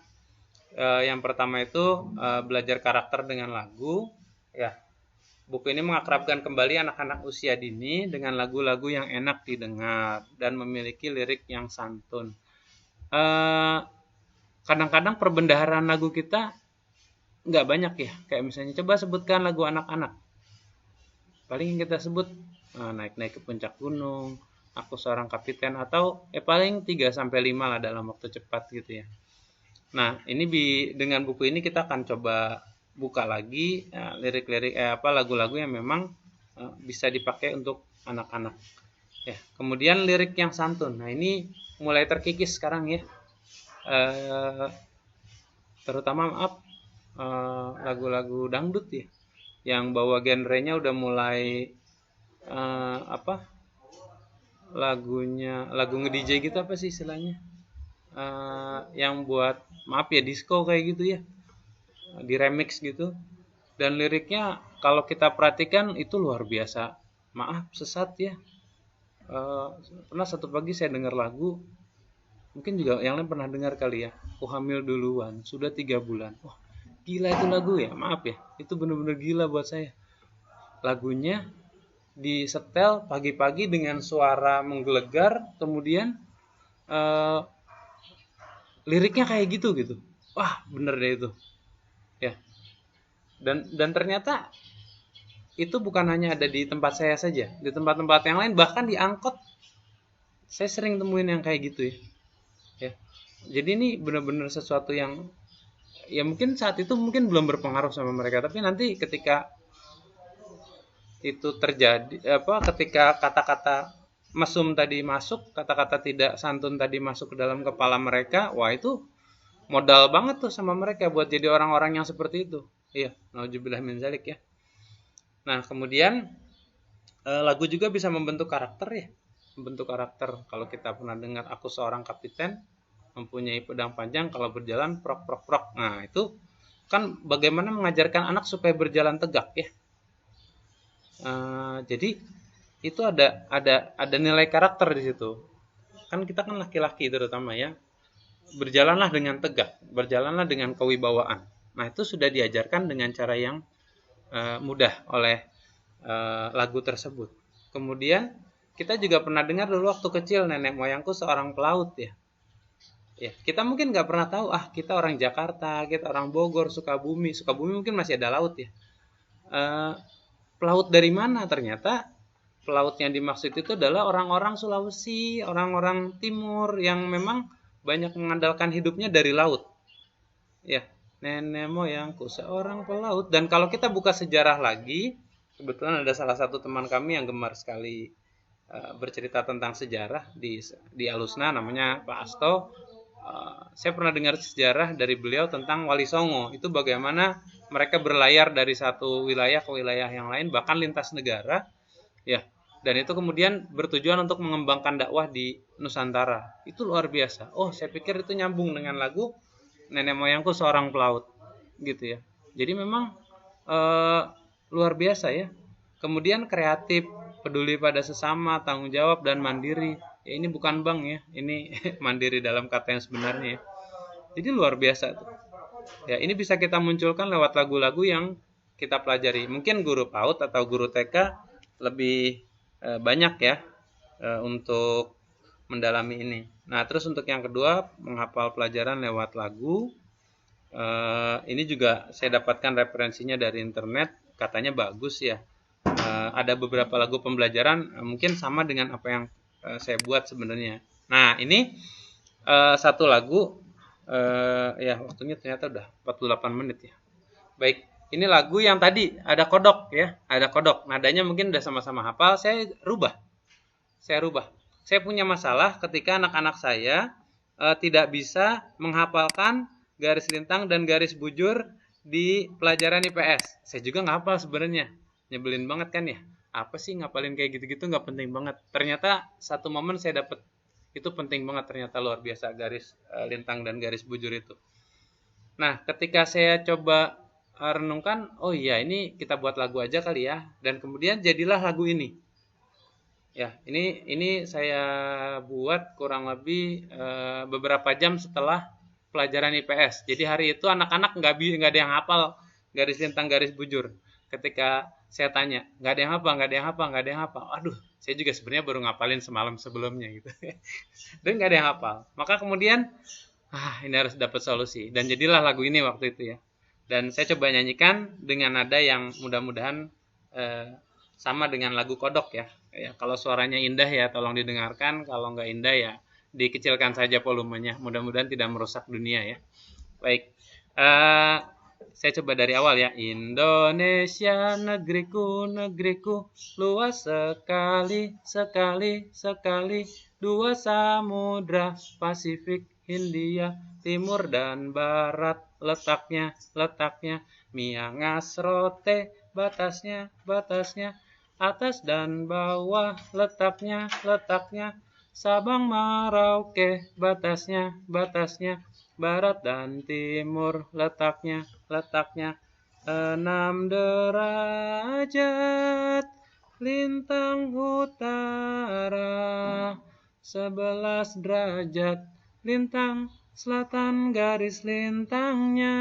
Yang pertama itu belajar karakter dengan lagu ya. Buku ini mengakrabkan kembali anak-anak usia dini dengan lagu-lagu yang enak didengar dan memiliki lirik yang santun. Kadang-kadang perbendaharaan lagu kita nggak banyak ya. Kayak misalnya coba sebutkan lagu anak-anak. Paling yang kita sebut naik-naik ke puncak gunung, aku seorang kapiten, atau paling 3-5 lah dalam waktu cepat gitu ya. Nah, ini dengan buku ini kita akan coba buka lagi lirik-lirik lagu-lagu yang memang bisa dipakai untuk anak-anak. Ya, kemudian lirik yang santun. Nah, ini mulai terkikis sekarang ya. Terutama lagu-lagu dangdut ya. Yang bawa genrenya udah mulai lagu nge-DJ gitu apa sih istilahnya? Yang buat maaf ya disco kayak gitu ya, di remix gitu, dan liriknya kalau kita perhatikan itu luar biasa, maaf sesat ya. Pernah satu pagi saya dengar lagu, mungkin juga yang lain pernah dengar kali ya, aku hamil duluan sudah 3 bulan. Wah, gila itu lagu ya, maaf ya, itu bener-bener gila buat saya. Lagunya disetel pagi-pagi dengan suara menggelegar, kemudian liriknya kayak gitu. Wah, bener deh itu. Ya. Dan ternyata itu bukan hanya ada di tempat saya saja, di tempat-tempat yang lain, bahkan di angkot saya sering temuin yang kayak gitu ya. Ya. Jadi ini benar-benar sesuatu yang ya mungkin saat itu mungkin belum berpengaruh sama mereka, tapi nanti ketika itu terjadi ketika kata-kata mesum tadi masuk, kata-kata tidak santun tadi masuk ke dalam kepala mereka, wah itu modal banget tuh sama mereka buat jadi orang-orang yang seperti itu. Iya, nauzubillah min zalik ya. Nah, kemudian lagu juga bisa membentuk karakter ya. Membentuk karakter. Kalau kita pernah dengar aku seorang kapiten, mempunyai pedang panjang, kalau berjalan prok prok prok. Nah, itu kan bagaimana mengajarkan anak supaya berjalan tegak ya. Jadi itu ada nilai karakter di situ. Kan kita kan laki-laki terutama ya. Berjalanlah dengan tegak, berjalanlah dengan kewibawaan. Nah, itu sudah diajarkan dengan cara yang mudah oleh lagu tersebut. Kemudian kita juga pernah dengar dulu waktu kecil nenek moyangku seorang pelaut ya. Ya, kita mungkin nggak pernah tahu kita orang Jakarta, kita orang Bogor, Sukabumi mungkin masih ada laut ya. Pelaut dari mana? Ternyata pelaut yang dimaksud itu adalah orang-orang Sulawesi, orang-orang timur yang memang banyak mengandalkan hidupnya dari laut. Ya, nenek moyangku seorang pelaut. Dan kalau kita buka sejarah lagi, kebetulan ada salah satu teman kami yang gemar sekali bercerita tentang sejarah di Alusna, namanya Pak Asto. Saya pernah dengar sejarah dari beliau tentang Wali Songo. Itu bagaimana mereka berlayar dari satu wilayah ke wilayah yang lain, bahkan lintas negara, ya. Dan itu kemudian bertujuan untuk mengembangkan dakwah di Nusantara. Itu luar biasa. Oh, saya pikir itu nyambung dengan lagu Nenek Moyangku Seorang Pelaut, gitu ya. Jadi memang luar biasa ya. Kemudian kreatif, peduli pada sesama, tanggung jawab dan mandiri. Ya, ini bukan bank ya, ini mandiri dalam kata yang sebenarnya ya. Jadi luar biasa tuh. Ya, ini bisa kita munculkan lewat lagu-lagu yang kita pelajari. Mungkin guru PAUD atau guru TK lebih banyak ya untuk mendalami ini. Nah, terus untuk yang kedua, menghafal pelajaran lewat lagu. Ini juga saya dapatkan referensinya dari internet, katanya bagus ya. Ada beberapa lagu pembelajaran mungkin sama dengan apa yang saya buat sebenarnya. Nah, ini satu lagu ya waktunya ternyata udah 48 menit ya. Baik, ini lagu yang tadi ada kodok ya, ada kodok. Nadanya mungkin udah sama-sama hafal, saya rubah. Saya punya masalah ketika anak-anak saya tidak bisa menghafalkan garis lintang dan garis bujur di pelajaran IPS. Saya juga nggak hafal sebenarnya. Nyebelin banget kan ya. Apa sih ngapalin kayak gitu-gitu, nggak penting banget. Ternyata satu momen saya dapet itu penting banget, ternyata luar biasa garis lintang dan garis bujur itu. Nah, ketika saya coba renungkan, oh iya ini kita buat lagu aja kali ya. Dan kemudian jadilah lagu ini. Ya, ini saya buat kurang lebih beberapa jam setelah pelajaran IPS. Jadi hari itu anak-anak nggak ada yang hafal garis lintang garis bujur. Ketika saya tanya, nggak ada yang hafal. Aduh, saya juga sebenarnya baru ngapalin semalam sebelumnya gitu. Dan nggak ada yang hafal. Maka kemudian, ini harus dapat solusi. Dan jadilah lagu ini waktu itu ya. Dan saya coba nyanyikan dengan nada yang mudah-mudahan sama dengan lagu kodok ya. Kalau suaranya indah ya tolong didengarkan. Kalau nggak indah ya dikecilkan saja volumenya. Mudah-mudahan tidak merusak dunia ya. Baik. Saya coba dari awal ya. Indonesia negeriku, negeriku, luas sekali, sekali, sekali. Dua samudra, Pasifik, Hindia, Timur dan Barat. Letaknya, letaknya, Miangas Rote, batasnya, batasnya. Atas dan bawah, letaknya, letaknya. Sabang Merauke, batasnya, batasnya. Barat dan timur, letaknya, letaknya. 6 derajat, lintang utara. 11 derajat, lintang selatan, garis lintangnya.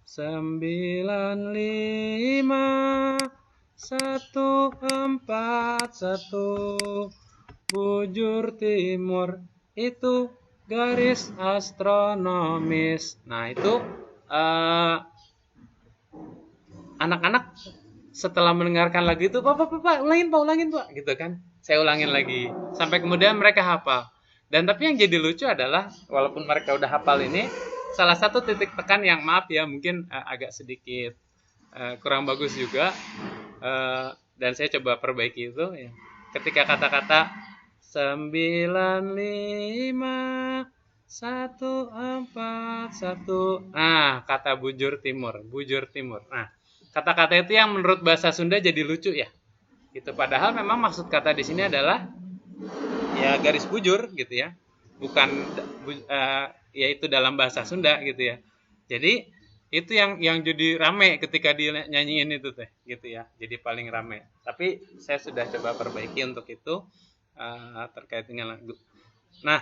95, 141, bujur timur itu garis astronomis. Nah itu anak-anak setelah mendengarkan lagu itu, Pak, ulangin Pak, gitu kan. Saya ulangin lagi sampai kemudian mereka hafal. Dan tapi yang jadi lucu adalah walaupun mereka udah hafal ini, salah satu titik tekan yang maaf ya mungkin agak sedikit kurang bagus juga, dan saya coba perbaiki itu ya. Ketika kata-kata 95, 141. Nah, kata bujur timur, bujur timur. Nah, kata-kata itu yang menurut bahasa Sunda jadi lucu ya. Gitu. Padahal memang maksud kata di sini adalah ya garis bujur gitu ya. Bukan yaitu dalam bahasa Sunda gitu ya. Jadi itu yang jadi rame ketika dinyanyiin itu teh gitu ya. Jadi paling rame. Tapi saya sudah coba perbaiki untuk itu terkait dengan lagu. Nah,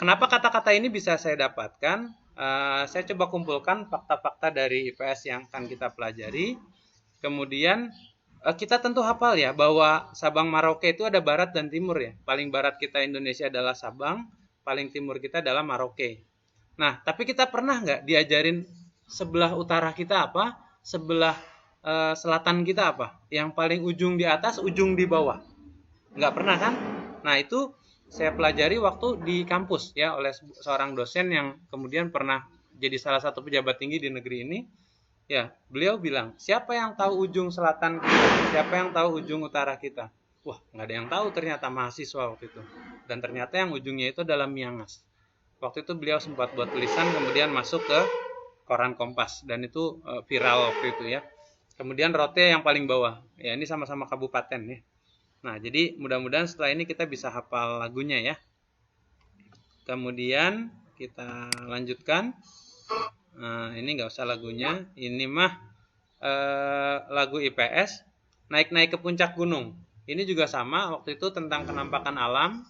kenapa kata-kata ini bisa saya dapatkan? Saya coba kumpulkan fakta-fakta dari IPS yang akan kita pelajari. Kemudian kita tentu hafal ya bahwa Sabang Merauke itu ada barat dan timur ya. Paling barat kita Indonesia adalah Sabang, paling timur kita adalah Merauke. Nah, tapi kita pernah nggak diajarin sebelah utara kita apa, sebelah selatan kita apa? Yang paling ujung di atas, ujung di bawah. Nggak pernah kan? Nah, itu saya pelajari waktu di kampus ya oleh seorang dosen yang kemudian pernah jadi salah satu pejabat tinggi di negeri ini, ya beliau bilang, siapa yang tahu ujung selatan kita, siapa yang tahu ujung utara kita. Wah, nggak ada yang tahu ternyata mahasiswa waktu itu. Dan ternyata yang ujungnya itu adalah Miangas. Waktu itu beliau sempat buat tulisan, kemudian masuk ke koran Kompas, dan itu viral waktu itu ya. Kemudian Rote yang paling bawah, ya ini sama-sama kabupaten ya. Nah, jadi mudah-mudahan setelah ini kita bisa hafal lagunya ya. Kemudian kita lanjutkan. Nah, ini nggak usah lagunya, ini mah lagu IPS, naik-naik ke puncak gunung. Ini juga sama, waktu itu tentang kenampakan alam.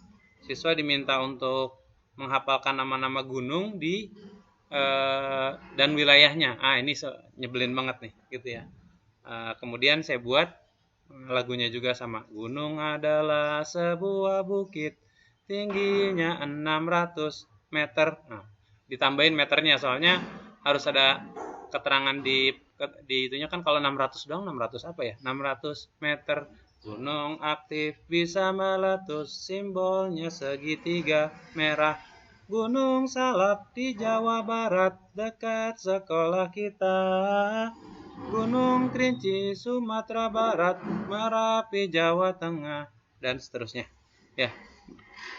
Siswa diminta untuk menghafalkan nama-nama gunung di dan wilayahnya. Ini nyebelin banget nih, gitu ya. Kemudian saya buat lagunya juga sama. Gunung adalah sebuah bukit, tingginya 600 meter. Nah, ditambahin meternya, soalnya harus ada keterangan di itunya kan, kalau 600 doang 600 apa ya? 600 meter. Gunung aktif bisa meletus, simbolnya segitiga merah. Gunung Salak di Jawa Barat, dekat sekolah kita. Gunung Kerinci Sumatera Barat, Merapi Jawa Tengah, dan seterusnya. Ya,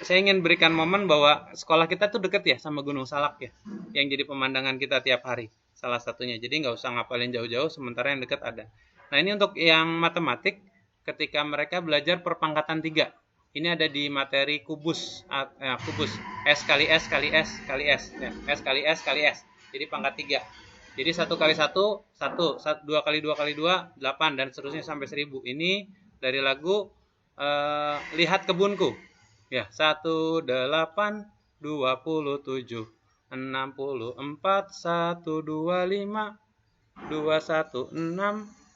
saya ingin berikan momen bahwa sekolah kita tuh deket ya sama Gunung Salak ya, yang jadi pemandangan kita tiap hari, salah satunya. Jadi nggak usah ngapalin jauh-jauh, sementara yang dekat ada. Nah, ini untuk yang matematik, ketika mereka belajar perpangkatan 3. Ini ada di materi kubus, kubus S kali S kali S kali S, ya, S kali S kali S. Jadi pangkat 3. Jadi 1 kali 1, 1, 2 kali 2 kali 2, 8, dan seterusnya sampai 1000. Ini dari lagu Lihat Kebunku. Ya, 18, 27, 64, 125, 216,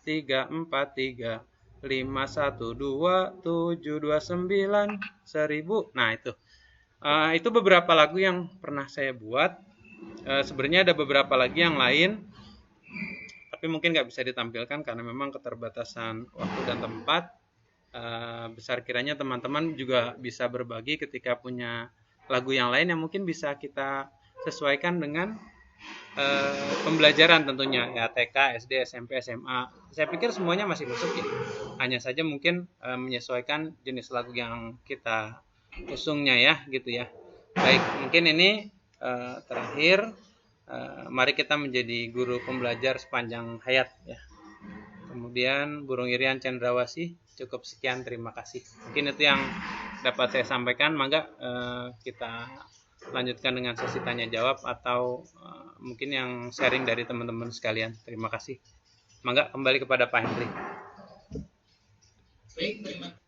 343, 512, 729, 1000. Nah, itu beberapa lagu yang pernah saya buat. Sebenarnya ada beberapa lagi yang lain, tapi mungkin nggak bisa ditampilkan karena memang keterbatasan waktu dan tempat. Besar kiranya teman-teman juga bisa berbagi ketika punya lagu yang lain yang mungkin bisa kita sesuaikan dengan pembelajaran tentunya ya, TK, SD, SMP, SMA. Saya pikir semuanya masih masuk ya. Hanya saja mungkin menyesuaikan jenis lagu yang kita usungnya ya, gitu ya. Baik, mungkin ini terakhir. Mari kita menjadi guru pembelajar sepanjang hayat ya. Kemudian Burung Irian Cendrawasih, cukup sekian, terima kasih. Mungkin itu yang dapat saya sampaikan. Mangga kita lanjutkan dengan sesi tanya jawab atau mungkin yang sharing dari teman-teman sekalian. Terima kasih. Mangga kembali kepada Pak Henry. Baik, terima kasih.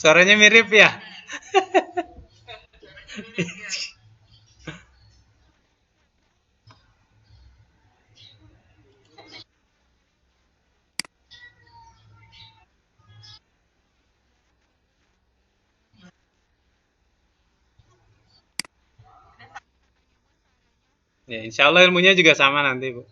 Suaranya mirip ya? Ya, insya Allah ilmunya juga sama nanti, Bu.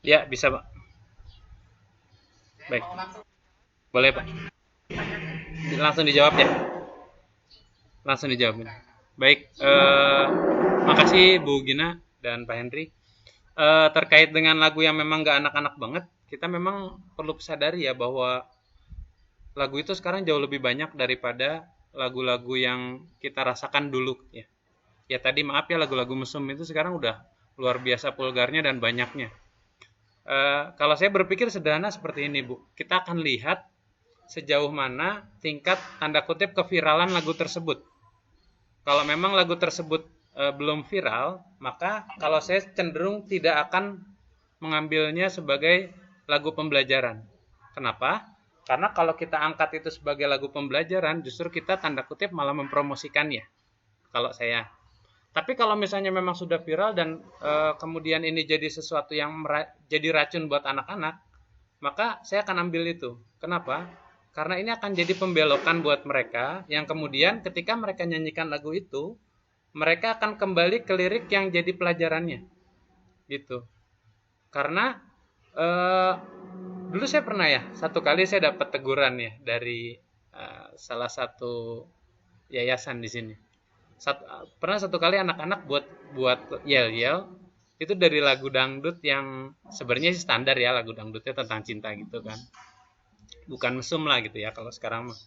Ya, bisa, Pak. Baik. Boleh, Pak. Langsung dijawab ya. Langsung dijawab. Baik, makasih Bu Gina dan Pak Henry. Terkait dengan lagu yang memang gak anak-anak banget, kita memang perlu sadari ya bahwa lagu itu sekarang jauh lebih banyak daripada lagu-lagu yang kita rasakan dulu ya. Ya tadi maaf ya lagu-lagu mesum itu sekarang udah luar biasa vulgarnya dan banyaknya. Kalau saya berpikir sederhana seperti ini Bu, kita akan lihat sejauh mana tingkat tanda kutip keviralan lagu tersebut. Kalau memang lagu tersebut belum viral, maka kalau saya cenderung tidak akan mengambilnya sebagai lagu pembelajaran. Kenapa? Karena kalau kita angkat itu sebagai lagu pembelajaran, justru kita tanda kutip malah mempromosikannya. Kalau saya. Tapi kalau misalnya memang sudah viral dan kemudian ini jadi sesuatu yang jadi racun buat anak-anak, maka saya akan ambil itu. Kenapa? Karena ini akan jadi pembelokan buat mereka yang kemudian ketika mereka nyanyikan lagu itu, mereka akan kembali ke lirik yang jadi pelajarannya. Gitu. Karena eh, dulu saya pernah ya, satu kali saya dapat teguran ya dari salah satu yayasan di sini. Pernah satu kali anak-anak buat yel-yel itu dari lagu dangdut yang sebenarnya sih standar ya, lagu dangdutnya tentang cinta gitu kan, bukan mesum lah gitu ya kalau sekarang mah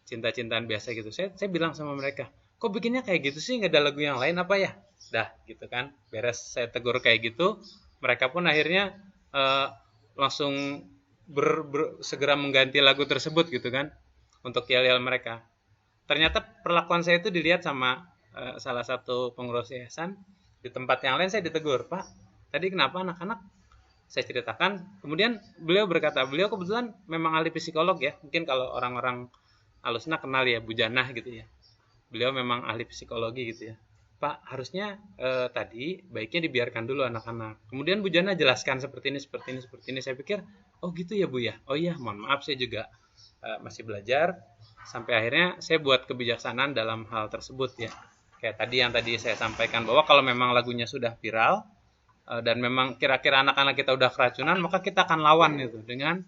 cinta-cintaan biasa gitu. Saya bilang sama mereka, kok bikinnya kayak gitu sih, nggak ada lagu yang lain apa ya, dah gitu kan, beres saya tegur kayak gitu, mereka pun akhirnya eh, langsung segera mengganti lagu tersebut gitu kan untuk yel-yel mereka. Ternyata perlakuan saya itu dilihat sama salah satu pengurus yayasan. Di tempat yang lain saya ditegur, Pak, tadi kenapa anak-anak, saya ceritakan. Kemudian beliau berkata, beliau kebetulan memang ahli psikolog ya, mungkin kalau orang-orang alusna kenal ya, Bu Janah gitu ya, beliau memang ahli psikologi gitu ya. Pak, harusnya tadi baiknya dibiarkan dulu anak-anak. Kemudian Bu Jana jelaskan seperti ini, seperti ini, seperti ini. Saya pikir, oh gitu ya Bu ya. Oh iya, mohon maaf saya juga masih belajar. Sampai akhirnya saya buat kebijaksanaan dalam hal tersebut ya. Kayak tadi yang tadi saya sampaikan bahwa kalau memang lagunya sudah viral dan memang kira-kira anak-anak kita udah keracunan, maka kita akan lawan itu dengan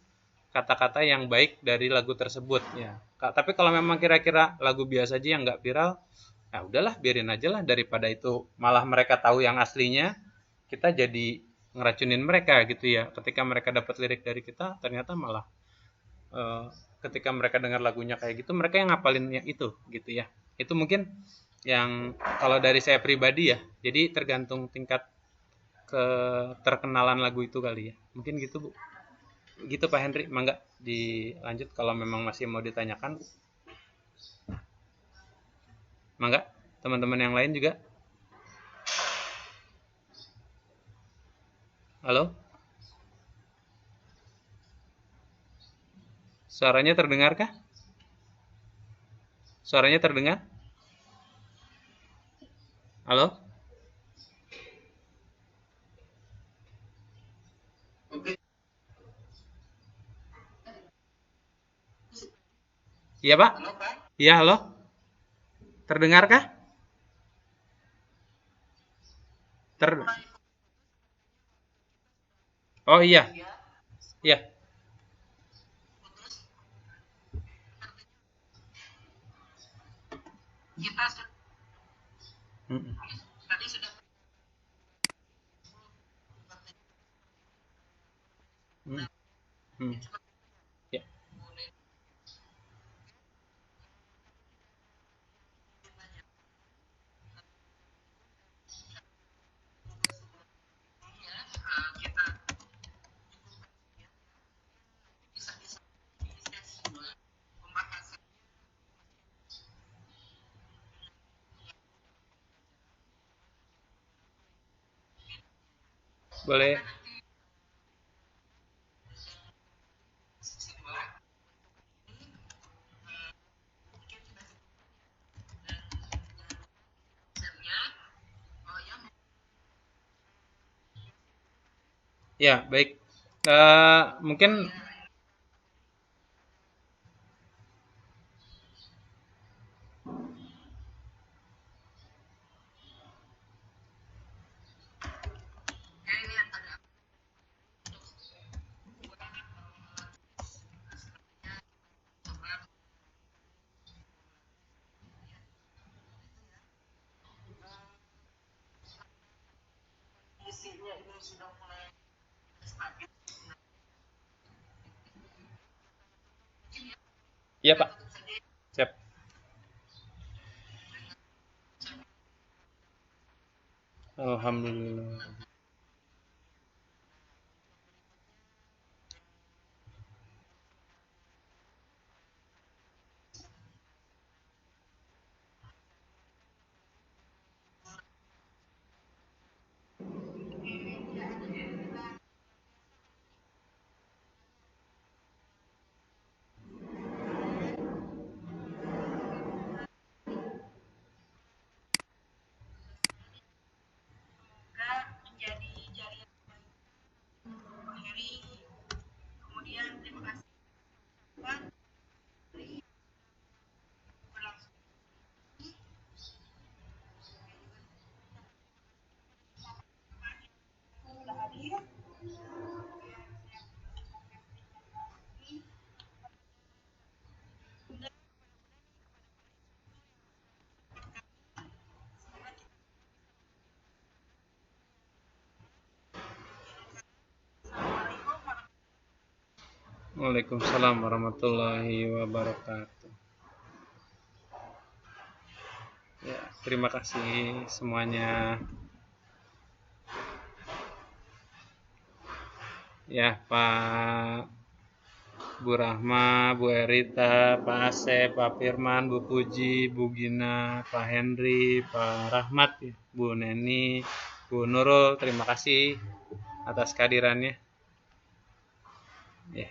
kata-kata yang baik dari lagu tersebut ya. Tapi kalau memang kira-kira lagu biasa aja yang nggak viral, nah udahlah biarin aja lah, daripada itu malah mereka tahu yang aslinya, kita jadi ngeracunin mereka gitu ya. Ketika mereka dapat lirik dari kita, ternyata malah eh, ketika mereka dengar lagunya kayak gitu, mereka yang ngapalin yang itu gitu ya. Itu mungkin yang kalau dari saya pribadi ya. Jadi tergantung tingkat keterkenalan lagu itu kali ya. Mungkin gitu Bu. Gitu Pak Henry, mangga dilanjut kalau memang masih mau ditanyakan. Mangga, teman-teman yang lain juga. Halo? Suaranya terdengarkah? Suaranya terdengar? Halo? Iya, Pak? Iya, halo? Terdengarkah? Ter Oh iya, iya. Mm, mm, mm. Ya, boleh. Ya, baik. Mungkin ya, Pak. Siap. Alhamdulillah. Waalaikumsalam warahmatullahi wabarakatuh. Ya, terima kasih semuanya. Ya, Pak Bu Rahma, Bu Erita, Pak Asep, Pak Firman, Bu Puji, Bu Gina, Pak Henry, Pak Rahmat, Bu Neni, Bu Nurul, terima kasih atas kehadirannya. Ya,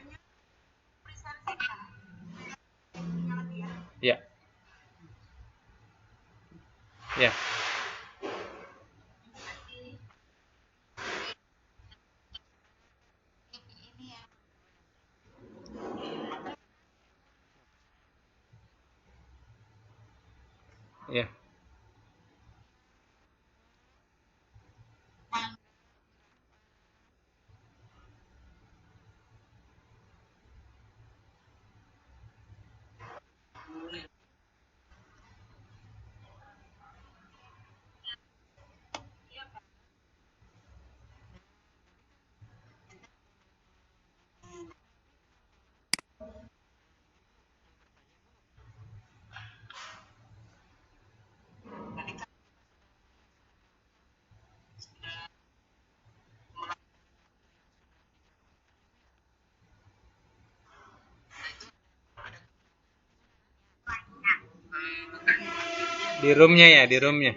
ya, ya, ya. Di roomnya ya, di roomnya.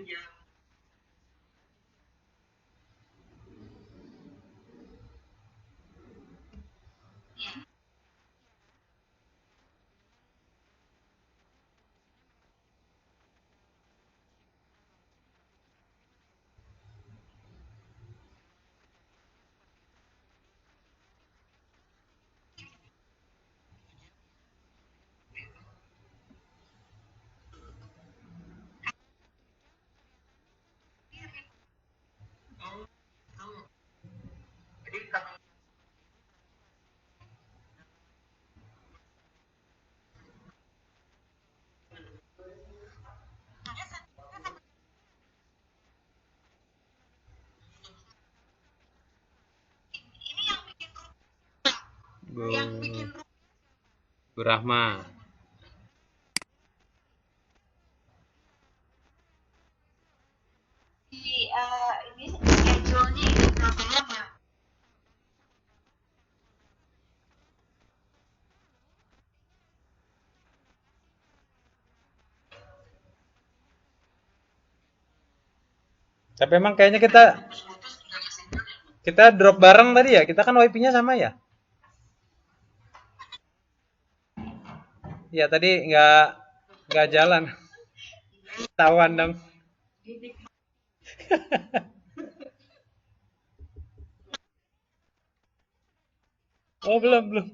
Bu Rahma. Ini schedule-nya ini berapa lama? Tapi emang kayaknya kita drop bareng tadi ya. Kita kan wifi-nya sama ya. Ya tadi nggak jalan. Tawan dong. Oh belum belum.